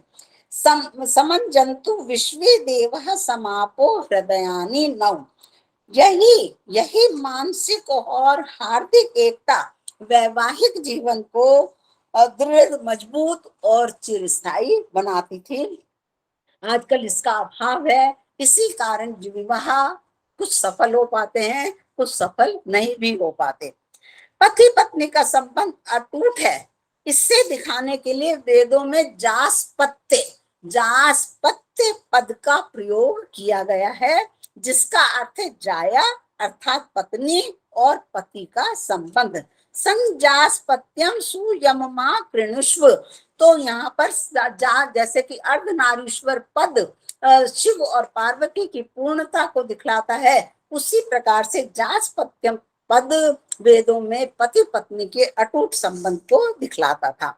समंजन्तु विश्वे देवः समापो हृदयानि नव। यही मानसिक और हार्दिक एकता वैवाहिक जीवन को दृढ़, मजबूत और चिरस्थायी बनाती थी। आजकल इसका अभाव है। इसी कारण विवाह कुछ सफल हो पाते हैं, कुछ सफल नहीं भी हो पाते। पति पत्नी का संबंध अटूट है इससे दिखाने के लिए वेदों में जासपत्य पद का प्रयोग किया गया है जिसका अर्थ है जाया अर्थात पत्नी और पति का संबंध। संजासपत्यम सुयममा कृणुष्व। तो यहाँ पर जैसे कि अर्धनारीश्वर पद शिव और पार्वती की पूर्णता को दिखलाता है, उसी प्रकार से जासपत्यम पद वेदों में पति पत्नी के अटूट संबंध को दिखलाता था।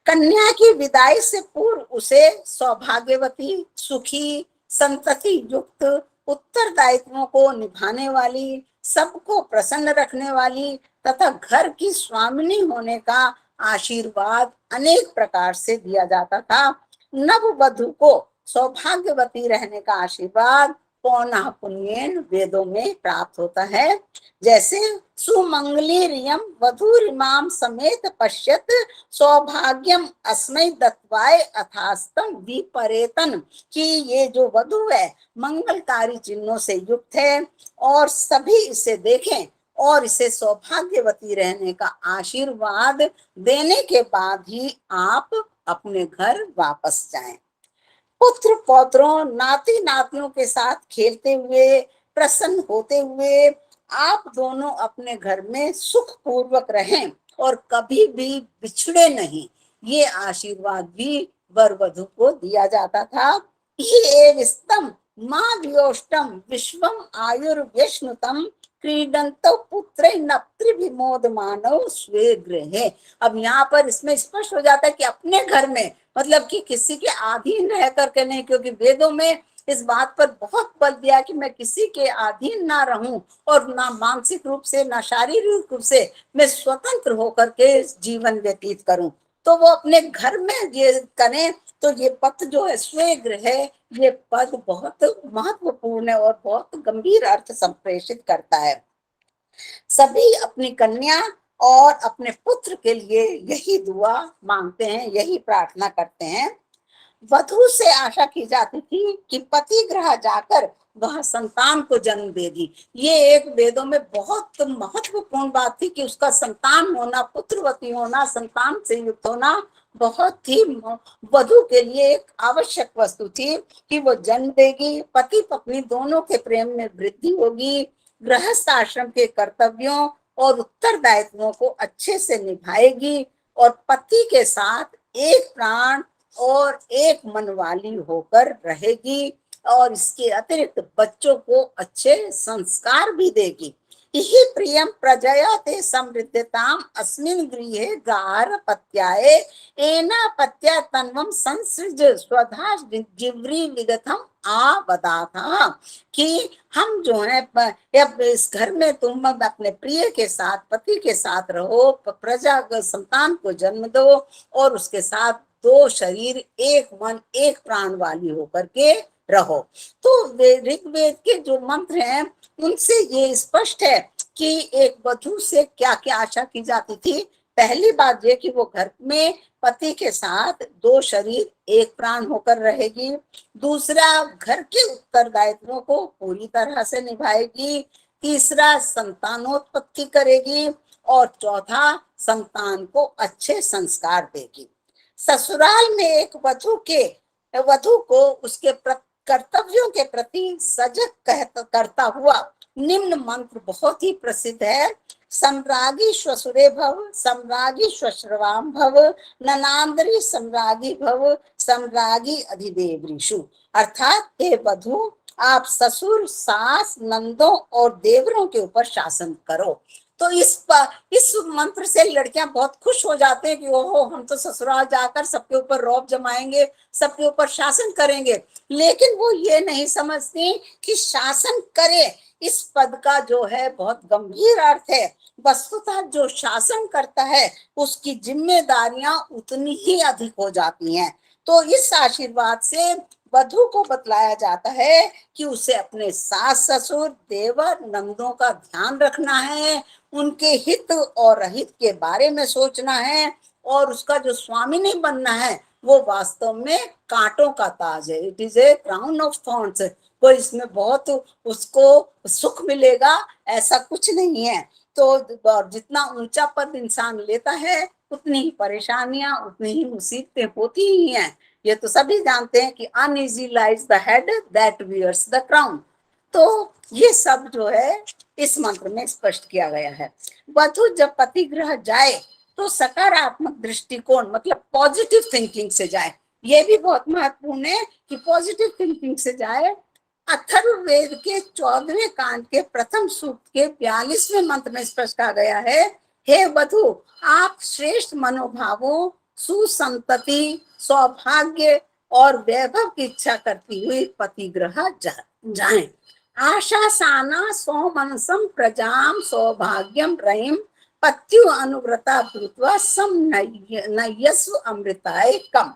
कन्या की विदाई से पूर्व उसे सौभाग्यवती, सुखी, संतति युक्त, उत्तरदायित्वों को निभाने वाली, सबको प्रसन्न रखने वाली तथा घर की स्वामिनी होने का आशीर्वाद अनेक प्रकार से दिया जाता था। नववधू को सौभाग्यवती रहने का आशीर्वाद पौनः पुण्येन वेदों में प्राप्त होता है। जैसे सुमंगलीरियम वधूरिमाम समेत पश्यत सौभाग्यम अस्मै दत्वाय अथास्तम विपरेतन। कि ये जो वधू है मंगलकारी चिन्हों से युक्त है और सभी इसे देखें और इसे सौभाग्यवती रहने का आशीर्वाद देने के बाद ही आप अपने घर वापस जाएं। पुत्र पौत्रों नाती नातियों के साथ खेलते हुए प्रसन्न होते हुए आप दोनों अपने घर में सुख पूर्वक रहें और कभी भी बिछड़े नहीं, ये आशीर्वाद भी वर वधू को दिया जाता था। ये विस्तम माँ व्योष्टम विश्वम आयुर्व्यश्नुतम क्रीडंतो पुत्र नप्त्रिविमोद मानव स्वे गृहे। अब यहाँ पर इसमें स्पष्ट हो जाता है कि अपने घर में मतलब कि किसी के अधीन रह करके नहीं, क्योंकि वेदों में इस बात पर बहुत बल दिया कि मैं किसी के अधीन ना रहूं और ना मानसिक रूप से ना शारीरिक रूप से मैं स्वतंत्र होकर के जीवन व्यतीत करूं। तो वो अपने घर में ये करें। तो ये पद जो है स्वेगृह है, ये पद बहुत महत्वपूर्ण है और बहुत गंभीर अर्थ संप्रेषित करता है। सभी अपनी कन्या और अपने पुत्र के लिए यही दुआ मांगते हैं, यही प्रार्थना करते हैं। वधू से आशा की जाती थी कि पति गृह जाकर वह संतान को जन्म देगी। ये एक वेदों में बहुत महत्वपूर्ण बात थी कि उसका संतान होना, पुत्रवती होना, संतान से युक्त होना बहुत ही वधू के लिए एक आवश्यक वस्तु थी कि वो जन्म देगी, पति पत्नी दोनों के प्रेम में वृद्धि होगी, गृहस्थ आश्रम के कर्तव्यों और उत्तरदायित्वों को अच्छे से निभाएगी और पति के साथ एक प्राण और एक मन वाली होकर रहेगी और इसके अतिरिक्त बच्चों को अच्छे संस्कार भी देगी। इहि प्रियम प्रजया ते समृद्धताम अस्मिन् गृहे गारपत्याय एना पत्या तन्वम संसृज स्वधा जिव्री विगतम आवदाथा। कि हम जो है अब इस घर में तुम अपने प्रिय के साथ, पति के साथ रहो, प्रजा संतान को जन्म दो और उसके साथ 2 शरीर, एक मन, एक प्राण वाली होकर के रहो। तो ऋग्वेद के जो मंत्र हैं उनसे ये स्पष्ट है कि एक वधू से क्या क्या आशा की जाती थी। पहली बात ये कि वो घर में पति के साथ दो शरीर एक प्राण होकर रहेगी। दूसरा, घर के उत्तरदायित्वों को पूरी तरह से निभाएगी। तीसरा, संतानोत्पत्ति करेगी। और चौथा, संतान को अच्छे संस्कार देगी। ससुराल में एक वधु को उसके कर्तव्यों के प्रति सजग करता हुआ निम्न मंत्र बहुत ही प्रसिद्ध है। सम्रागी श्वशुरे भव, सम्रागी श्वश्रवाम भव, ननांदरी सम्रागी भव, सम्रागी अधिदेवरीषु। अर्थात हे वधु, आप ससुर, सास, नंदों और देवरों के ऊपर शासन करो। तो इस मंत्र से लड़कियां बहुत खुश हो जाते हैं कि ओहो, हम तो ससुराल जाकर सबके ऊपर रौब जमाएंगे, सबके ऊपर शासन करेंगे। लेकिन वो ये नहीं समझती कि शासन करे इस पद का जो है बहुत गंभीर अर्थ है। वस्तुतः जो शासन करता है उसकी जिम्मेदारियां उतनी ही अधिक हो जाती हैं। तो इस आशीर्वाद से वधु को बतलाया जाता है कि उसे अपने सास, ससुर, देवर, नंदों का ध्यान रखना है, उनके हित और अहित के बारे में सोचना है, और उसका जो स्वामी नहीं बनना है वो वास्तव में कांटों का ताज है। It is a crown of thorns. वो इसमें बहुत उसको सुख मिलेगा ऐसा कुछ नहीं है। तो जितना ऊंचा पद इंसान लेता है उतनी ही परेशानियां, उतनी ही मुसीबतें होती ही हैं। ये तो सभी जानते हैं कि uneasy lies the head that wears the crown. तो ये सब जो है इस मंत्र में स्पष्ट किया गया है। वधु जब पति गृह जाए तो सकारात्मक दृष्टिकोण मतलब पॉजिटिव थिंकिंग से जाए। ये भी बहुत महत्वपूर्ण है कि पॉजिटिव थिंकिंग से जाए। अथर्ववेद के 14वें कांड के प्रथम सूक्त के 42वें मंत्र में स्पष्ट कहा गया है, हे वधु, आप श्रेष्ठ मनोभावों, सुसंतति, सौभाग्य और वैभव की इच्छा करती हुई पति गृह जाएं। आशा साना सौमनसम प्रजाम सौभाग्यम रहिम पत्यु अनुव्रता भूत्वा सम नयस्व अमृताय कम।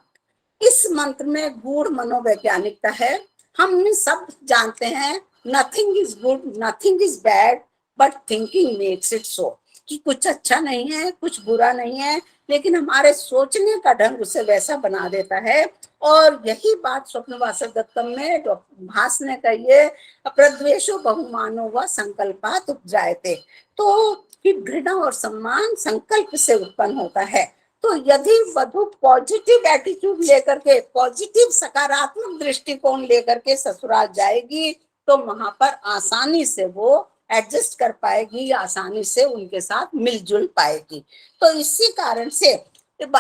इस मंत्र में गूढ़ मनोवैज्ञानिकता है। हम सब जानते हैं nothing is good, nothing is bad, but thinking makes it so, कि कुछ अच्छा नहीं है, कुछ बुरा नहीं है, लेकिन हमारे सोचने का ढंग उसे वैसा बना देता है। और यही बात स्वप्नवासव दत्तम में भास ने कही है, अप्रद्वेषो बहुमानो व संकल्पात उपजायते। तो घृणा और सम्मान संकल्प से उत्पन्न होता है। तो यदि वधु पॉजिटिव एटीट्यूड लेकर के, पॉजिटिव सकारात्मक दृष्टिकोण लेकर के ससुराल जाएगी तो वहां पर आसानी से वो एडजस्ट कर पाएगी, आसानी से उनके साथ मिलजुल पाएगी। तो इसी कारण से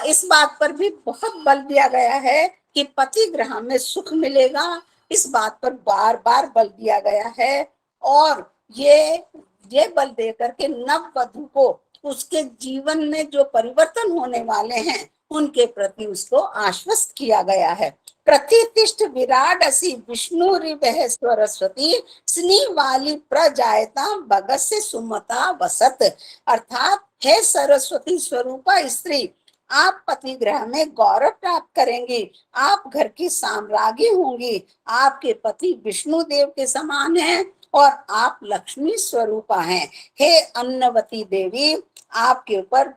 इस बात पर भी बहुत बल दिया गया है कि पति गृह में सुख मिलेगा। इस बात पर बार बार बल दिया गया है। और ये बल देकर के नव वधु को उसके जीवन में जो परिवर्तन होने वाले हैं उनके प्रति उसको आश्वस्त किया गया है। प्रतिष्ठ विराट असी विष्णु रिवह सरस्वती स्नी वाली प्रजायता भगत से सुमता वसत। अर्थात हे सरस्वती स्वरूपा स्त्री, आप पति गृह में गौरव प्राप्त करेंगी, आप घर की साम्राज्ञी होंगी। आपके पति विष्णु देव के समान हैं और आप लक्ष्मी स्वरूपा हैं। हे अन्नवती देवी, आपके ऊपर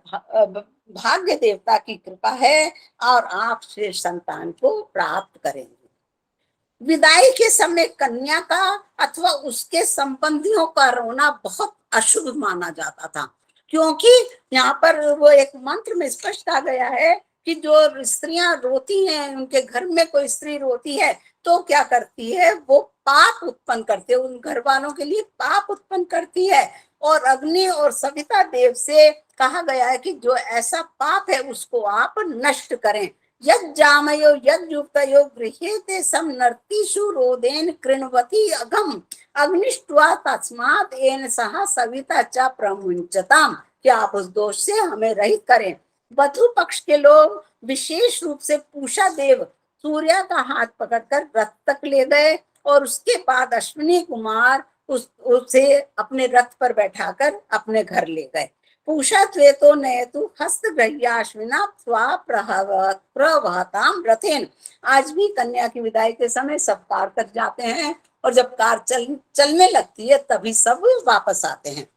भाग्य देवता की कृपा है और आप श्रेष्ठ संतान को प्राप्त करेंगे। विदाई के समय कन्या का अथवा उसके संबंधियों का रोना बहुत अशुभ माना जाता था, क्योंकि यहाँ पर वो एक मंत्र में स्पष्ट कहा गया है कि जो स्त्रियां रोती हैं, उनके घर में कोई स्त्री रोती है तो क्या करती है, वो पाप उत्पन्न करते, उन घर वालों के लिए पाप उत्पन्न करती है। और अग्नि और सविता देव से कहा गया है कि जो ऐसा पाप है उसको आप नष्ट करें। यद जामयो यद युक्तयो गृह्येते सम नर्तिषु रोदेन कृण्वति अघम अग्निष्ट्वा तस्मात् एन सह सविता च प्रमुंचताम, कि आप उस दोष से हमें रहित करें। वधु पक्ष के लोग विशेष रूप से पूषा देव सूर्य का हाथ पकड़कर रथ तक ले गए और उसके बाद अश्विनी कुमार उसे अपने रथ पर बैठाकर अपने घर ले गए। पूषा त्वेतो नयतु हस्तग्रह्याश्विना त्वा प्रवहताम रथेन। आज भी कन्या की विदाई के समय सब कार तक जाते हैं, और जब कार चलने लगती है तभी सब वापस आते हैं।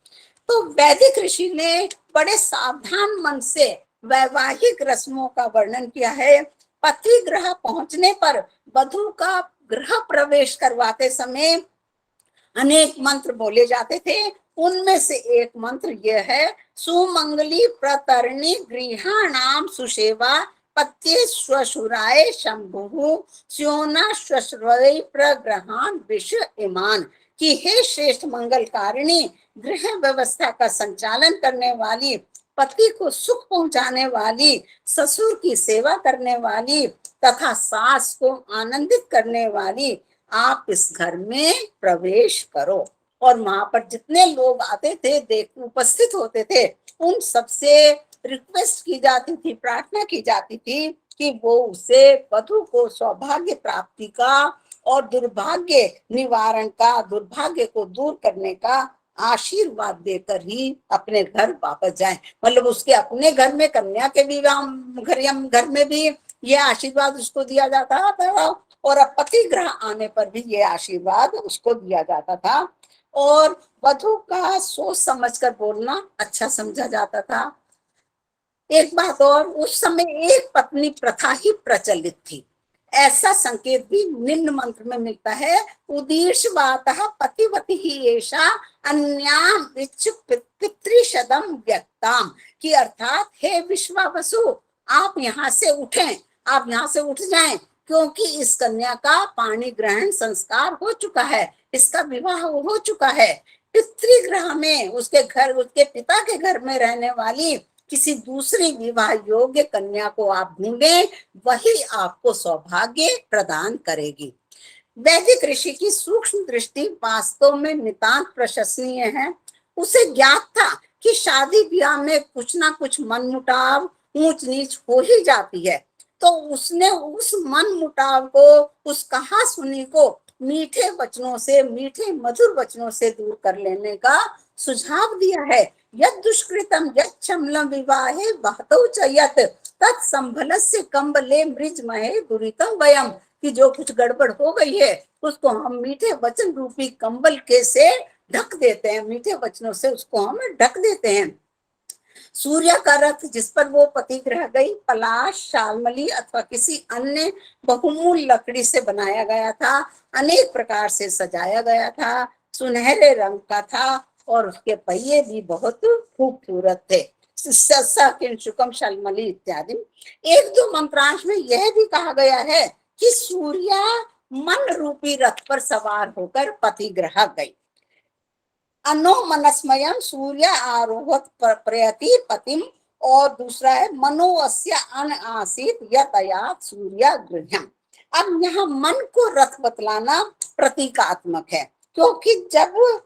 तो वैदिक ऋषि ने बड़े सावधान मन से वैवाहिक रस्मों का वर्णन किया है। पति गृह पहुंचने पर वधु का गृह प्रवेश करवाते समय अनेक मंत्र बोले जाते थे। उनमें से एक मंत्र यह है, सुमंगली प्रतरणी गृहाणाम सुसेवा पत्ये श्वशुराय शंभु स्योना श्वश्रय प्रग्रहान विश्व इमान। कि हे श्रेष्ठ मंगलकारिणी, गृह व्यवस्था का संचालन करने वाली, पति को सुख पहुंचाने वाली, ससुर की सेवा करने वाली तथा सास को आनंदित करने वाली, आप इस घर में प्रवेश करो। और वहां पर जितने लोग आते थे, उपस्थित होते थे, उन सबसे रिक्वेस्ट की जाती थी, प्रार्थना की जाती थी कि वो उसे, वधु को सौभाग्य प्राप्ति का और दुर्भाग्य निवारण का, दुर्भाग्य को दूर करने का आशीर्वाद देकर ही अपने घर वापस जाए। मतलब उसके अपने घर में, कन्या के विवाह घर में भी ये आशीर्वाद उसको दिया जाता था, और अब पति ग्रह आने पर भी ये आशीर्वाद उसको दिया जाता था। और वधु का सोच समझकर बोलना अच्छा समझा जाता था। एक बात और, उस समय एक पत्नी प्रथा ही प्रचलित थी। ऐसा संकेत भी निम्न मंत्र में मिलता है, उदीर्षवातः पतिवती ही एषा अन्याम पितृशदम व्यक्ताम। की अर्थात हे विश्वावसु, आप यहाँ से उठें, आप यहाँ से उठ जाएं, क्योंकि इस कन्या का पाणी ग्रहण संस्कार हो चुका है, इसका विवाह हो चुका है। पितृगृह में, उसके घर, उसके पिता के घर में रहने वाली किसी दूसरी विवाह योग्य कन्या को आप ढूंढे, वही आपको सौभाग्य प्रदान करेगी। वैदिक ऋषि की सूक्ष्म दृष्टि वास्तव में नितांत प्रशंसनीय है। उसे ज्ञात था कि शादी ब्याह में कुछ ना कुछ मनमुटाव, ऊंच नीच हो ही जाती है। तो उसने उस मनमुटाव को, उस कहासुनी को मीठे वचनों से, मीठे मधुर वचनों से दूर कर लेने का सुझाव दिया है। यद दुष्कृतम यच्छमलम विवाहे वहतौ च यत् तत्संभलस्य कंबले मृजमहे दुरितम वयम। कि जो कुछ गड़बड़ हो गई है उसको हम मीठे वचन रूपी कंबल के से ढक देते हैं, मीठे वचनों से उसको हम ढक देते हैं। सूर्य का रथ जिस पर वो पति ग्रह गई, पलाश, शालमली अथवा किसी अन्य बहुमूल्य लकड़ी से बनाया गया था, अनेक प्रकार से सजाया गया था, सुनहरे रंग का था, और उसके पहिए भी बहुत खूबसूरत थे, शुकम शालमली इत्यादि। एक दो मंत्रांश में यह भी कहा गया है कि सूर्य मन रूपी रथ पर सवार होकर पति ग्रह गई। अनो मनस्मयम सूर्य आरोहत प्रयति पतिम, और दूसरा है मनोवस्य अन आसित यतयात सूर्य गृह्यम। अब यहाँ मन को रथ बतलाना प्रतीकात्मक है, क्योंकि जब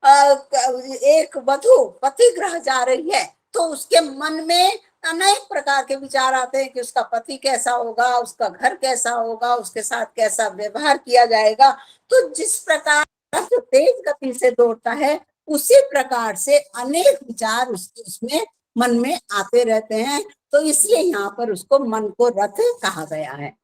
एक वधु पति ग्रह जा रही है तो उसके मन में अनेक प्रकार के विचार आते हैं कि उसका पति कैसा होगा, उसका घर कैसा होगा, उसके साथ कैसा व्यवहार किया जाएगा। तो जिस प्रकार रथ तेज गति से दौड़ता है, उसी प्रकार से अनेक विचार उसमें मन में आते रहते हैं। तो इसलिए यहाँ पर उसको मन को रथ कहा गया है।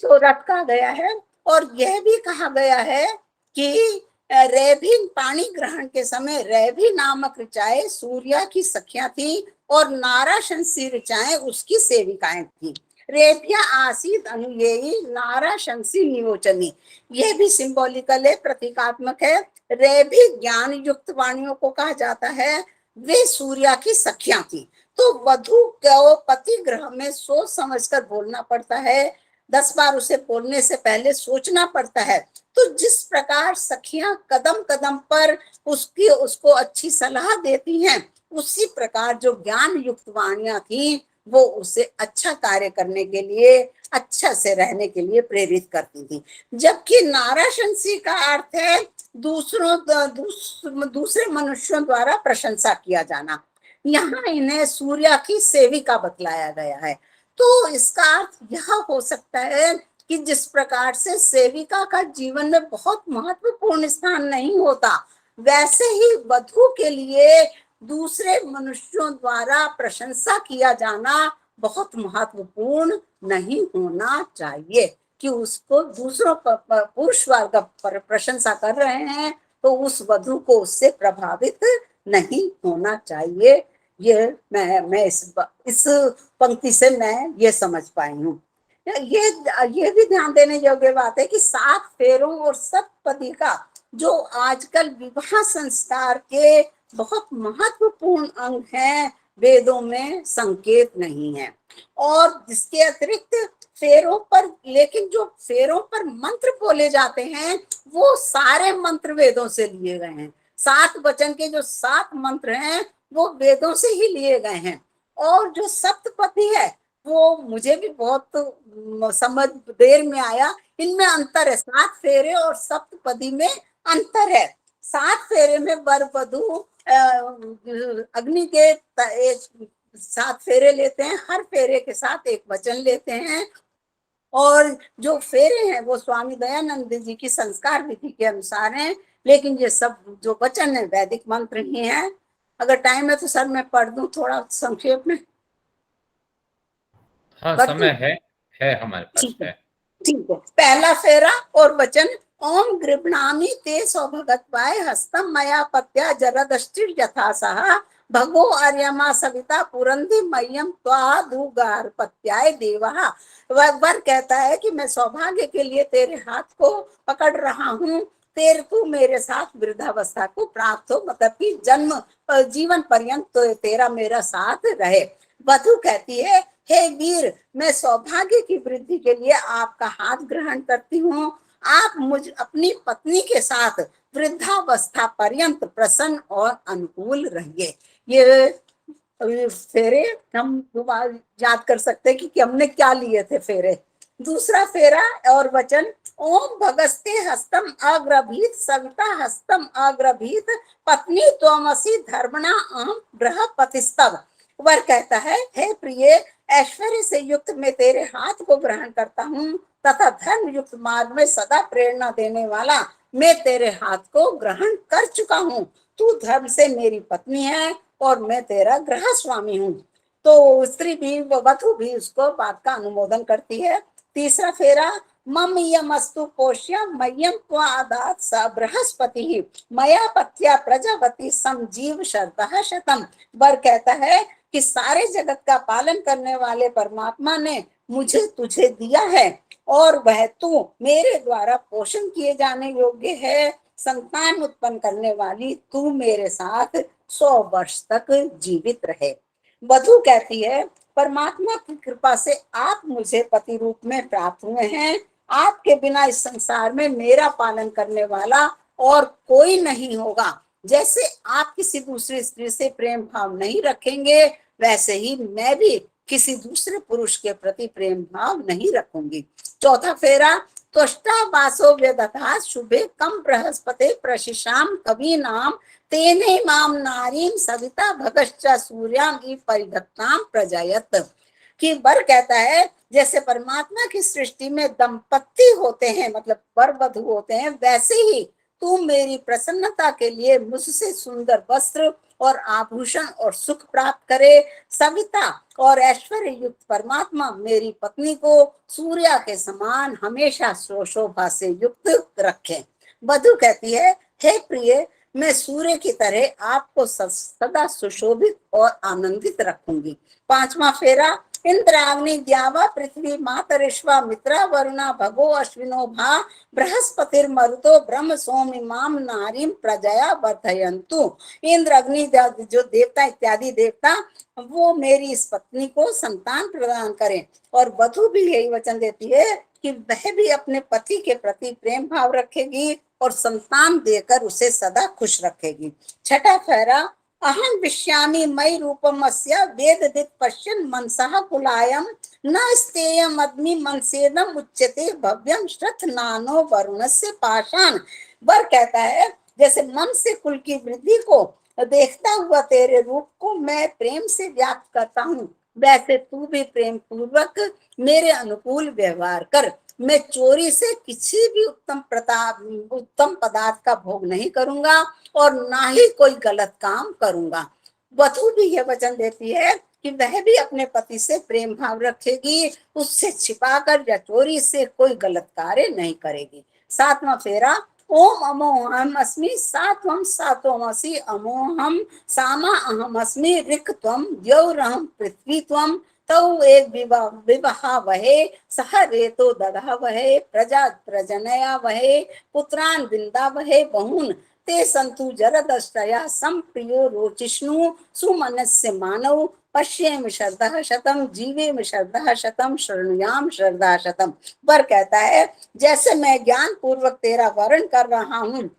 तो रथ कहा गया है, और यह भी कहा गया है कि रैभी पानी ग्रहण के समय रैभी नामक ऋचाएं सूर्य की सखियां थी, और नाराशंसी ऋचाएं उसकी सेविकाएं थी। रेभ्या आसीत अनुयेयी नाराशंसी नियोचनी। यह भी सिंबॉलिकल है, प्रतीकात्मक है। रेभी ज्ञान युक्त वाणियों को कहा जाता है, वे सूर्य की सखियां थी। तो वधु को पति ग्रह में सोच समझकर बोलना पड़ता है, 10 बार उसे बोलने से पहले सोचना पड़ता है। तो जिस प्रकार सखियां कदम कदम पर उसको अच्छी सलाह देती हैं, उसी प्रकार जो ज्ञान युक्त वाणियां थी वो उसे अच्छा कार्य करने के लिए, अच्छा से रहने के लिए प्रेरित करती थी। जबकि नाराशंसी का अर्थ है दूसरे मनुष्यों द्वारा प्रशंसा किया जाना। यहाँ इन्हें सूर्य की सेविका बतलाया गया है। तो इसका अर्थ यह हो सकता है कि जिस प्रकार से सेविका का जीवन में बहुत महत्वपूर्ण स्थान नहीं होता, वैसे ही वधू के लिए दूसरे मनुष्यों द्वारा प्रशंसा किया जाना बहुत महत्वपूर्ण नहीं होना चाहिए। कि उसको दूसरों पुरुष वर्ग पर प्रशंसा कर रहे हैं तो उस वधू को उससे प्रभावित नहीं होना चाहिए। ये मैं इस पंक्ति से मैं ये समझ पाई हूँ। ये भी ध्यान देने योग्य बात है कि 7 फेरों और सप्तपदी का जो आजकल विवाह संस्कार के बहुत महत्वपूर्ण अंग हैं, वेदों में संकेत नहीं है। और जिसके अतिरिक्त फेरों पर, लेकिन जो फेरों पर मंत्र बोले जाते हैं वो सारे मंत्र वेदों से लिए गए हैं। 7 वचन के जो 7 मंत्र हैं वो वेदों से ही लिए गए हैं। और जो सप्तपदी है वो मुझे भी बहुत समझ देर में आया, इनमें अंतर है। 7 फेरे और सप्तपदी में अंतर है। 7 फेरे में वर वधू अग्नि के 7 फेरे लेते हैं, हर फेरे के साथ एक वचन लेते हैं। और जो फेरे हैं वो स्वामी दयानंद जी की संस्कार विधि के अनुसार हैं, लेकिन ये सब जो वचन है वैदिक मंत्र ही हैं। अगर टाइम है तो सर मैं पढ़ दूं थोड़ा संक्षेप में। हाँ, समय है हमारे पास है। ठीक है। पहला फेरा और वचन, ओम गृह्णामि ते सौभगत्वाय हस्तम मया पत्या जरदष्टिर यथासः भगो आर्यमा सविता पुरंदी मय्यम त्वा दुगारपत्याय देवः। वर कहता है कि मैं सौभाग्य के लिए तेरे हाथ को पकड़ रहा हूँ, तेरे को मेरे साथ वृद्धावस्था को प्राप्त हो, मतलब कि जन्म जीवन पर्यंत तो तेरा मेरा साथ रहे। वधू कहती है, हे वीर, मैं सौभाग्य की वृद्धि के लिए आपका हाथ ग्रहण करती हूँ। आप मुझ अपनी पत्नी के साथ वृद्धावस्था पर्यंत प्रसन्न और अनुकूल रहिए। ये फेरे हम दोबारा याद कर सकते हैं कि हमने क्या लिए थे फेरे। दूसरा फेरा और वचन, ओम भगस्ते हस्तम अग्रभीत सविता हस्तम अग्रभीत पत्नी त्वमसि धर्मणा अहम बृहस्पतिस्तव। वर कहता है, हे प्रिय, ऐश्वर्य से युक्त मैं तेरे हाथ को ग्रहण करता हूँ तथा धर्म युक्त मार्ग में सदा प्रेरणा देने वाला मैं तेरे हाथ को ग्रहण कर चुका हूँ। तू धर्म से मेरी पत्नी है और मैं तेरा गृह स्वामी हूँ। तो स्त्री भी, वधू भी उसको बात का अनुमोदन करती है। तीसरा फेरा, मम यमस्तु पोष्य मय्यम त्वादात स बृहस्पति मया पत्या प्रजापति समजीव शरतः शतम। वर कहता है कि सारे जगत का पालन करने वाले परमात्मा ने मुझे तुझे दिया है और वह तू मेरे द्वारा पोषण किए जाने योग्य है। संतान उत्पन्न करने वाली तू मेरे साथ 100 वर्ष तक जीवित रहे। वधू कहती है, परमात्मा की कृपा से आप मुझे पति रूप में प्राप्त हुए हैं। आपके बिना इस संसार में मेरा पालन करने वाला और कोई नहीं होगा। जैसे आप किसी दूसरी स्त्री से प्रेम भाव नहीं रखेंगे, वैसे ही मैं भी किसी दूसरे पुरुष के प्रति प्रेम भाव नहीं रखूंगी। चौथा फेरा, त्वष्टा वासो व्यदधा शुभे कम बृहस्पति प्रशिशाम कवि नाम तेने माम नारीम सविता भगश्च सूर्याम परिधत्ताम प्रजायत। कि वर कहता है, जैसे परमात्मा की सृष्टि में दंपत्ति होते हैं, मतलब वर वधू होते हैं, वैसे ही तू मेरी प्रसन्नता के लिए मुझसे सुंदर वस्त्र और आभूषण और सुख प्राप्त करे। सविता और ऐश्वर्य युक्त परमात्मा मेरी पत्नी को सूर्य के समान हमेशा शोभा से युक्त रखे। वधू कहती है, हे प्रिय, मैं सूर्य की तरह आपको सदा सुशोभित और आनंदित रखूंगी। पांचवा फेरा, इंद्राग्नि द्यावा पृथ्वी मातरिश्वा मित्रा वरुणा भगो अश्विनो भा बृहस्पतिर्मरुतो ब्रह्म सोम इमाम नारीम प्रजया वर्धयन्तु। इंद्र, अग्नि, जो देवता इत्यादि देवता, वो मेरी इस पत्नी को संतान प्रदान करें। और वधू भी यही वचन देती है कि वह भी अपने पति के प्रति प्रेम भाव रखेगी और संतान देकर उसे सदा खुश रखेगी। छठा फेरा, अहम विश्यामि मयि रूपमस्य वेददित पश्यन् मनसः कुलायम न स्तेयम अग्नि मनसेदम उच्यते भव्यम श्रथ नानो वरुणस्य पाषाण। वर कहता है, जैसे मन से कुल की वृद्धि को देखता हुआ तेरे रूप को मैं प्रेम से व्यक्त करता हूँ, वैसे तू भी प्रेम पूर्वक मेरे अनुकूल व्यवहार कर। मैं चोरी से किसी भी उत्तम पदार्थ का भोग नहीं करूंगा और ना ही कोई गलत काम करूंगा। वधु भी यह वचन देती है कि वह भी अपने पति से प्रेम भाव रखेगी, उससे छिपाकर या चोरी से कोई गलत कार्य नहीं करेगी। 7वां फेरा, ओम अमोहम अस्मि सात्वम सातोमसि अमोहम सामा अहम अस्मि ऋक् त्वम द्यौरहम पृथ्वी त्वम तौ एक विवाह वहे सह रेतो दधा वहे प्रजा प्रजनया वहे पुत्रान विंदा वहे बहुन ते संतु जरदष्टया संप्रियो रोचिष्णु सुमनस्य मानव पश्येम श्रद्धा शतम जीवेम श्रद्धा शतम शृणुयाम श्रद्धा शतम। वर कहता है, जैसे मैं ज्ञान पूर्वक तेरा वर्ण कर रहा हूँ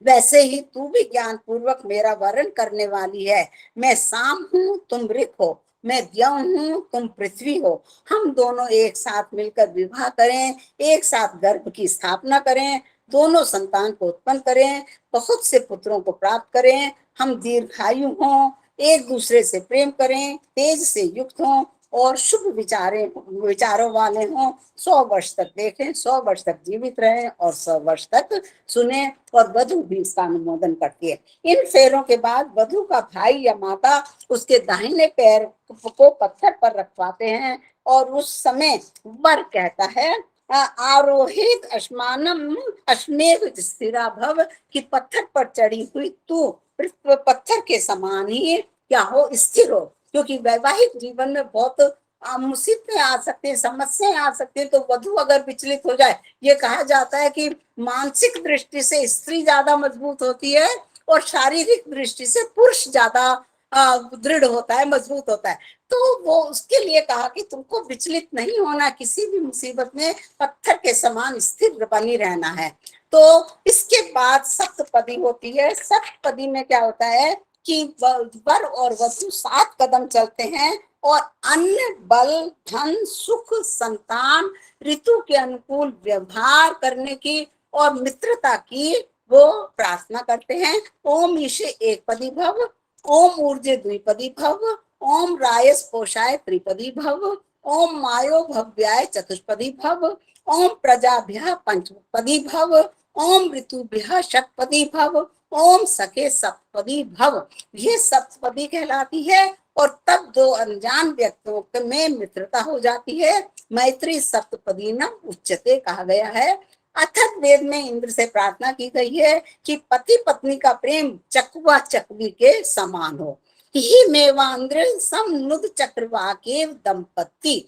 वैसे ही तू भी ज्ञान पूर्वक मेरा वर्ण करने वाली है। मैं साम हूँ, तुम ऋक हो, मैं द्यौ हूँ, तुम पृथ्वी हो। हम दोनों एक साथ मिलकर विवाह करें, एक साथ गर्भ की स्थापना करें, दोनों संतान को उत्पन्न करें, बहुत से पुत्रों को प्राप्त करें। हम दीर्घायु हों, एक दूसरे से प्रेम करें, तेज से युक्त हों और शुभ विचारों वाले हों। 100 वर्ष तक देखें, 100 वर्ष तक जीवित रहें और 100 वर्ष तक सुने। और वधु भी इसका अनुमोदन करती है। इन फेरों के बाद वधु का भाई या माता उसके दाहिने पैर को पत्थर पर रखवाते हैं और उस समय वर कहता है, आरोहित अश्मानम अश्मेव स्थिरा भव, कि पत्थर पर चढ़ी हुई तू पत्थर के समान ही क्या हो, स्थिर हो। क्योंकि वैवाहिक जीवन में बहुत मुसीबतें आ सकती हैं, समस्याएं आ सकती हैं। तो वधु अगर विचलित हो जाए, ये कहा जाता है कि मानसिक दृष्टि से स्त्री ज्यादा मजबूत होती है और शारीरिक दृष्टि से पुरुष ज्यादा दृढ़ होता है, मजबूत होता है। तो वो उसके लिए कहा कि तुमको विचलित नहीं होना, किसी भी मुसीबत में पत्थर के समान स्थिर बनी रहना है। तो इसके बाद सप्तपदी होती है। सप्तपदी में क्या होता है कि वर और वधु 7 कदम चलते हैं और अन्न, बल, धन, सुख, संतान, ऋतु के अनुकूल व्यवहार करने की और मित्रता की वो प्रार्थना करते हैं। ओम ईशे एक पदी भव, ओम ऊर्जे द्विपदी भव, ओम रायस पोषाय त्रिपदी भव, ओम मायो भव्याय चतुष्पदी भव, ओम प्रजाभ्यः पंचपदी भव, ओम ऋतुभ्यः षट्पदी भव, ओम सखे सप्तपदी भव। ये सप्तपदी कहलाती है। और तब 2 अनजान व्यक्तियों में मित्रता हो जाती है। मैत्री सप्तपदी न उच्चते कहा गया है। अथर्व वेद में इंद्र से प्रार्थना की गई है कि पति पत्नी का प्रेम चकवा चकवी के समान हो। ही मेवांद्र समनुद चक्रवाकेव दंपति।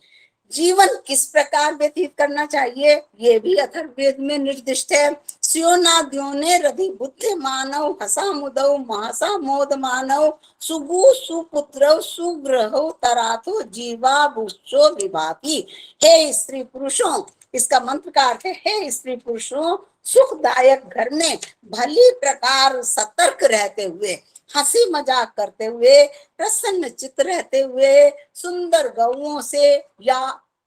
जीवन किस प्रकार व्यतीत करना चाहिए, ये भी अथर्ववेद में निर्दिष्ट है। स्योनाद्यो ने रधि बुद्धि मानव हसा मुदौ महसा मोद मानव सुगु सुपुत्र सुग्रहो तराथो जीवा भुषो विभाति। हे स्त्री पुरुषों, इसका मंत्र का अर्थ है, हे स्त्री पुरुषों, सुखदायक घर में भली प्रकार सतर्क रहते हुए, हंसी मजाक करते हुए, प्रसन्न चित्त रहते हुए, सुंदर गौओं से या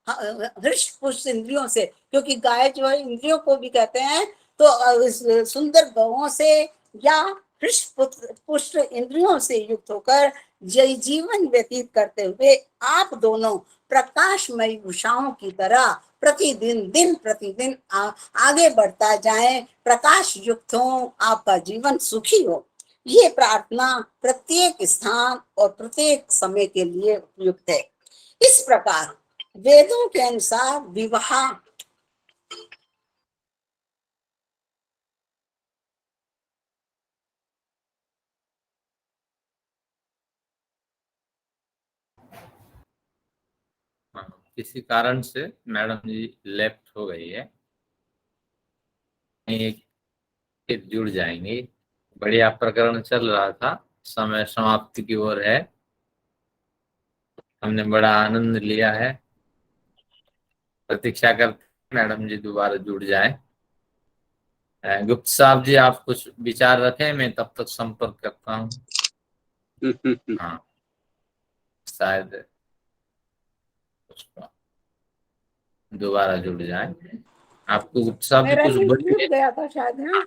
हृष्ट पुष्ट इंद्रियों से, क्योंकि गाय जो है इंद्रियों को भी कहते हैं, तो सुंदर गौओं से या हृष्ट पुष्ट इंद्रियों से युक्त होकर जीवन व्यतीत करते हुए आप दोनों प्रकाशमयी उषाओं की तरह प्रतिदिन दिन प्रतिदिन आगे बढ़ता जाए, प्रकाश युक्त हो, आपका जीवन सुखी हो। ये प्रार्थना प्रत्येक स्थान और प्रत्येक समय के लिए उपयुक्त है। इस प्रकार वेदों के अनुसार विवाह किसी कारण से मैडम जी लेफ्ट हो गई है, एक जुड़ जाएंगे। बढ़िया प्रकरण चल रहा था, समय समाप्ति की ओर है। हमने बड़ा आनंद लिया है। प्रतीक्षा करते मैडम जी दोबारा जुड़ जाए। गुप्त साहब जी, आप कुछ विचार रखें, मैं तब तक संपर्क करता हूँ। हाँ, शायद दोबारा जुड़ जाए। आपको गुप्त साहब जी कुछ बोलिए। गया था शायद। हाँ,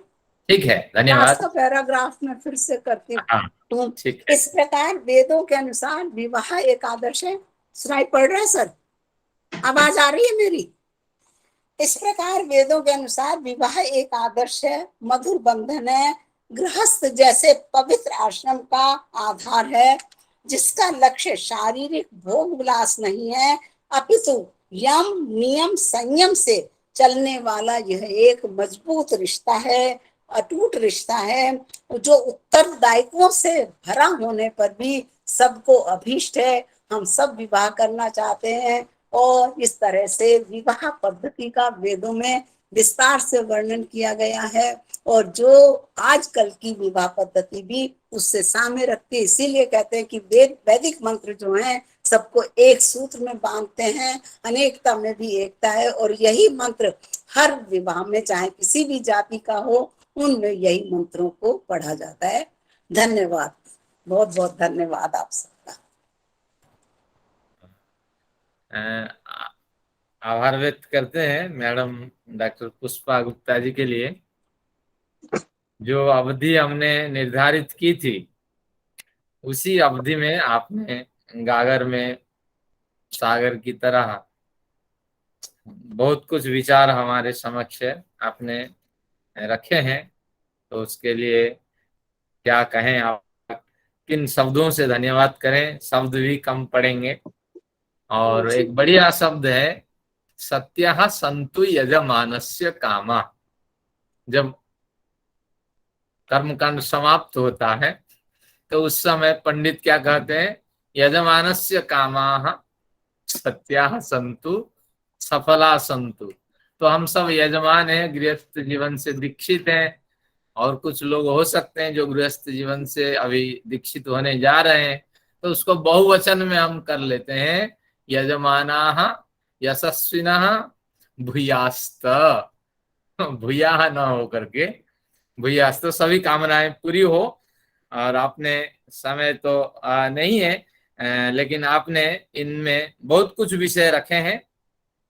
ठीक है, धन्यवाद। पैराग्राफ में फिर से करती हूँ। हाँ, ठीक है। इस प्रकार वेदों के अनुसार विवाह एक आदर्श है। सुनाई पड़ रहा है सर? आवाज आ रही है मेरी? इस प्रकार वेदों के अनुसार विवाह एक आदर्श है, मधुर बंधन है, गृहस्थ जैसे पवित्र आश्रम का आधार है, जिसका लक्ष्य शारीरिक भोग विलास नहीं है, अपितु यम नियम संयम से चलने वाला यह एक मजबूत रिश्ता है, अटूट रिश्ता है, जो उत्तरदायित्वों से भरा होने पर भी सबको अभीष्ट है। हम सब विवाह करना चाहते हैं और इस तरह से विवाह पद्धति का वेदों में विस्तार से वर्णन किया गया है, और जो आजकल की विवाह पद्धति भी उससे साम्य रखती है। इसीलिए कहते हैं कि वैदिक मंत्र जो हैं सबको एक सूत्र में बांधते हैं, अनेकता में भी एकता है, और यही मंत्र हर विवाह में चाहे किसी भी जाति का हो उनमें यही मंत्रों को पढ़ा जाता है। धन्यवाद, बहुत बहुत धन्यवाद आप सबका। आभार व्यक्त करते हैं मैडम डॉक्टर पुष्पा गुप्ता जी के लिए। जो अवधि हमने निर्धारित की थी उसी अवधि में आपने गागर में सागर की तरह बहुत कुछ विचार हमारे समक्ष आपने रखे हैं, तो उसके लिए क्या कहें, आप किन शब्दों से धन्यवाद करें, शब्द भी कम पड़ेंगे। और एक बढ़िया शब्द है सत्यः सन्तु यजमानस्य कामा। जब कर्मकांड समाप्त होता है तो उस समय पंडित क्या कहते हैं, यजमानस्य कामाः सत्याः सन्तु सफला सन्तु। तो हम सब यजमान हैं, गृहस्थ जीवन से दीक्षित हैं, और कुछ लोग हो सकते हैं जो गृहस्थ जीवन से अभी दीक्षित होने जा रहे हैं, तो उसको बहुवचन में हम कर लेते हैं, यजमानाः यशस्विनः भूयास्त। भूया न हो करके भूयास्त, तो सभी कामनाएं पूरी हो। और आपने समय तो नहीं है, लेकिन आपने इनमें बहुत कुछ विषय रखे हैं।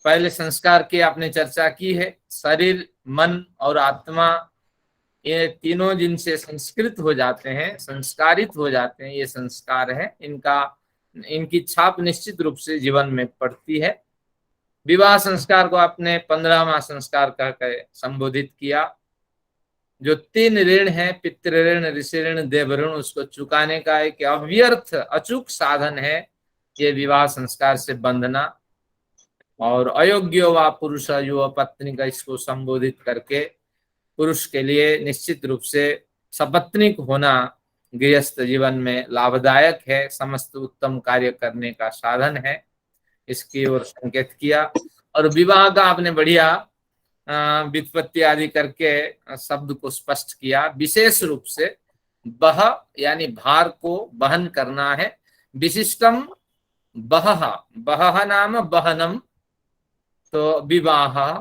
पहले संस्कार की आपने चर्चा की है, शरीर मन और आत्मा ये तीनों जिनसे संस्कृत हो जाते हैं, संस्कारित हो जाते हैं, ये संस्कार है, इनकी छाप निश्चित रूप से जीवन में पड़ती है। विवाह संस्कार को आपने 15वां संस्कार कहकर संबोधित किया। जो 3 ऋण है, पितृ ऋण, ऋषि ऋण, देव ऋण, उसको चुकाने का एक अव्यर्थ अचूक साधन है ये विवाह संस्कार से बंधना। और अयोग्य व पुरुष युवा पत्नी का इसको संबोधित करके पुरुष के लिए निश्चित रूप से सपत्नीक होना गृहस्थ जीवन में लाभदायक है, समस्त उत्तम कार्य करने का साधन है, इसकी ओर संकेत किया। और विवाह का आपने बढ़िया व्युत्पत्ति आदि करके शब्द को स्पष्ट किया। विशेष रूप से बह यानी भार को बहन करना है, विशिष्टम बह, बह नाम बहनम, तो विवाह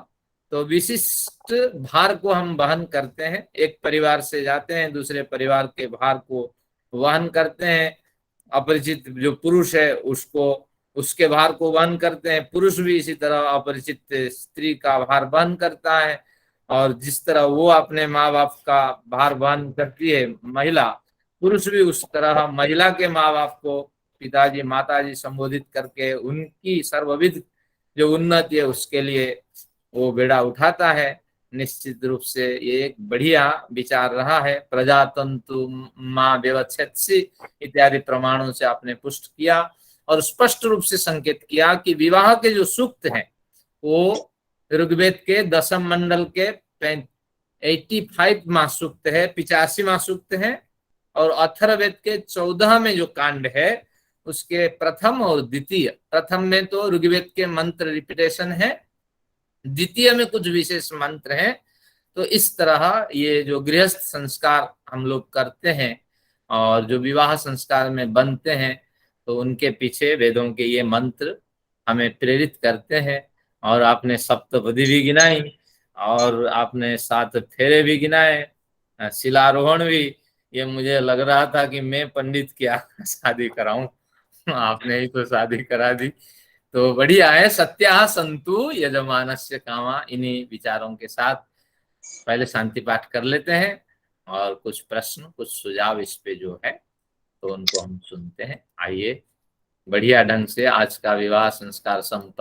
तो विशिष्ट भार को हम वहन करते हैं, एक परिवार से जाते हैं दूसरे परिवार के भार को वहन करते हैं। अपरिचित जो पुरुष है उसको उसके भार को वहन करते हैं, पुरुष भी इसी तरह अपरिचित स्त्री का भार वहन करता है। और जिस तरह वो अपने माँ बाप का भार वहन करती है महिला, पुरुष भी उस तरह महिला के माँ बाप को पिताजी माताजी संबोधित करके उनकी सर्वविध जो उन्नति है उसके लिए वो बेड़ा उठाता है। निश्चित रूप से ये एक बढ़िया विचार रहा है। प्रजातंतु माँ व्यवच्छेत्सि इत्यादि प्रमाणों से आपने पुष्ट किया और स्पष्ट रूप से संकेत किया कि विवाह के जो सूक्त हैं वो ऋग्वेद के 10 मंडल के 85वां सूक्त है, 85वां सूक्त है। और अथर्ववेद के 14 में जो कांड है उसके प्रथम और द्वितीय, प्रथम में तो ऋग्वेद के मंत्र रिपीटेशन है, द्वितीय में कुछ विशेष मंत्र हैं। तो इस तरह ये जो गृहस्थ संस्कार हम लोग करते हैं और जो विवाह संस्कार में बनते हैं, तो उनके पीछे वेदों के ये मंत्र हमें प्रेरित करते हैं। और आपने सप्तपदी भी गिनाई और आपने 7 फेरे भी गिनाए, शिलारोहण भी। ये मुझे लग रहा था कि मैं पंडित क्या शादी कराऊं, आपने ही तो शादी करा दी। तो बढ़िया है, सत्या संतु यजमानस्य कामा। इन्हीं विचारों के साथ पहले शांति पाठ कर लेते हैं और कुछ प्रश्न कुछ सुझाव इस पे जो है तो उनको हम सुनते हैं। आइए बढ़िया ढंग से आज का विवाह संस्कार संपन्न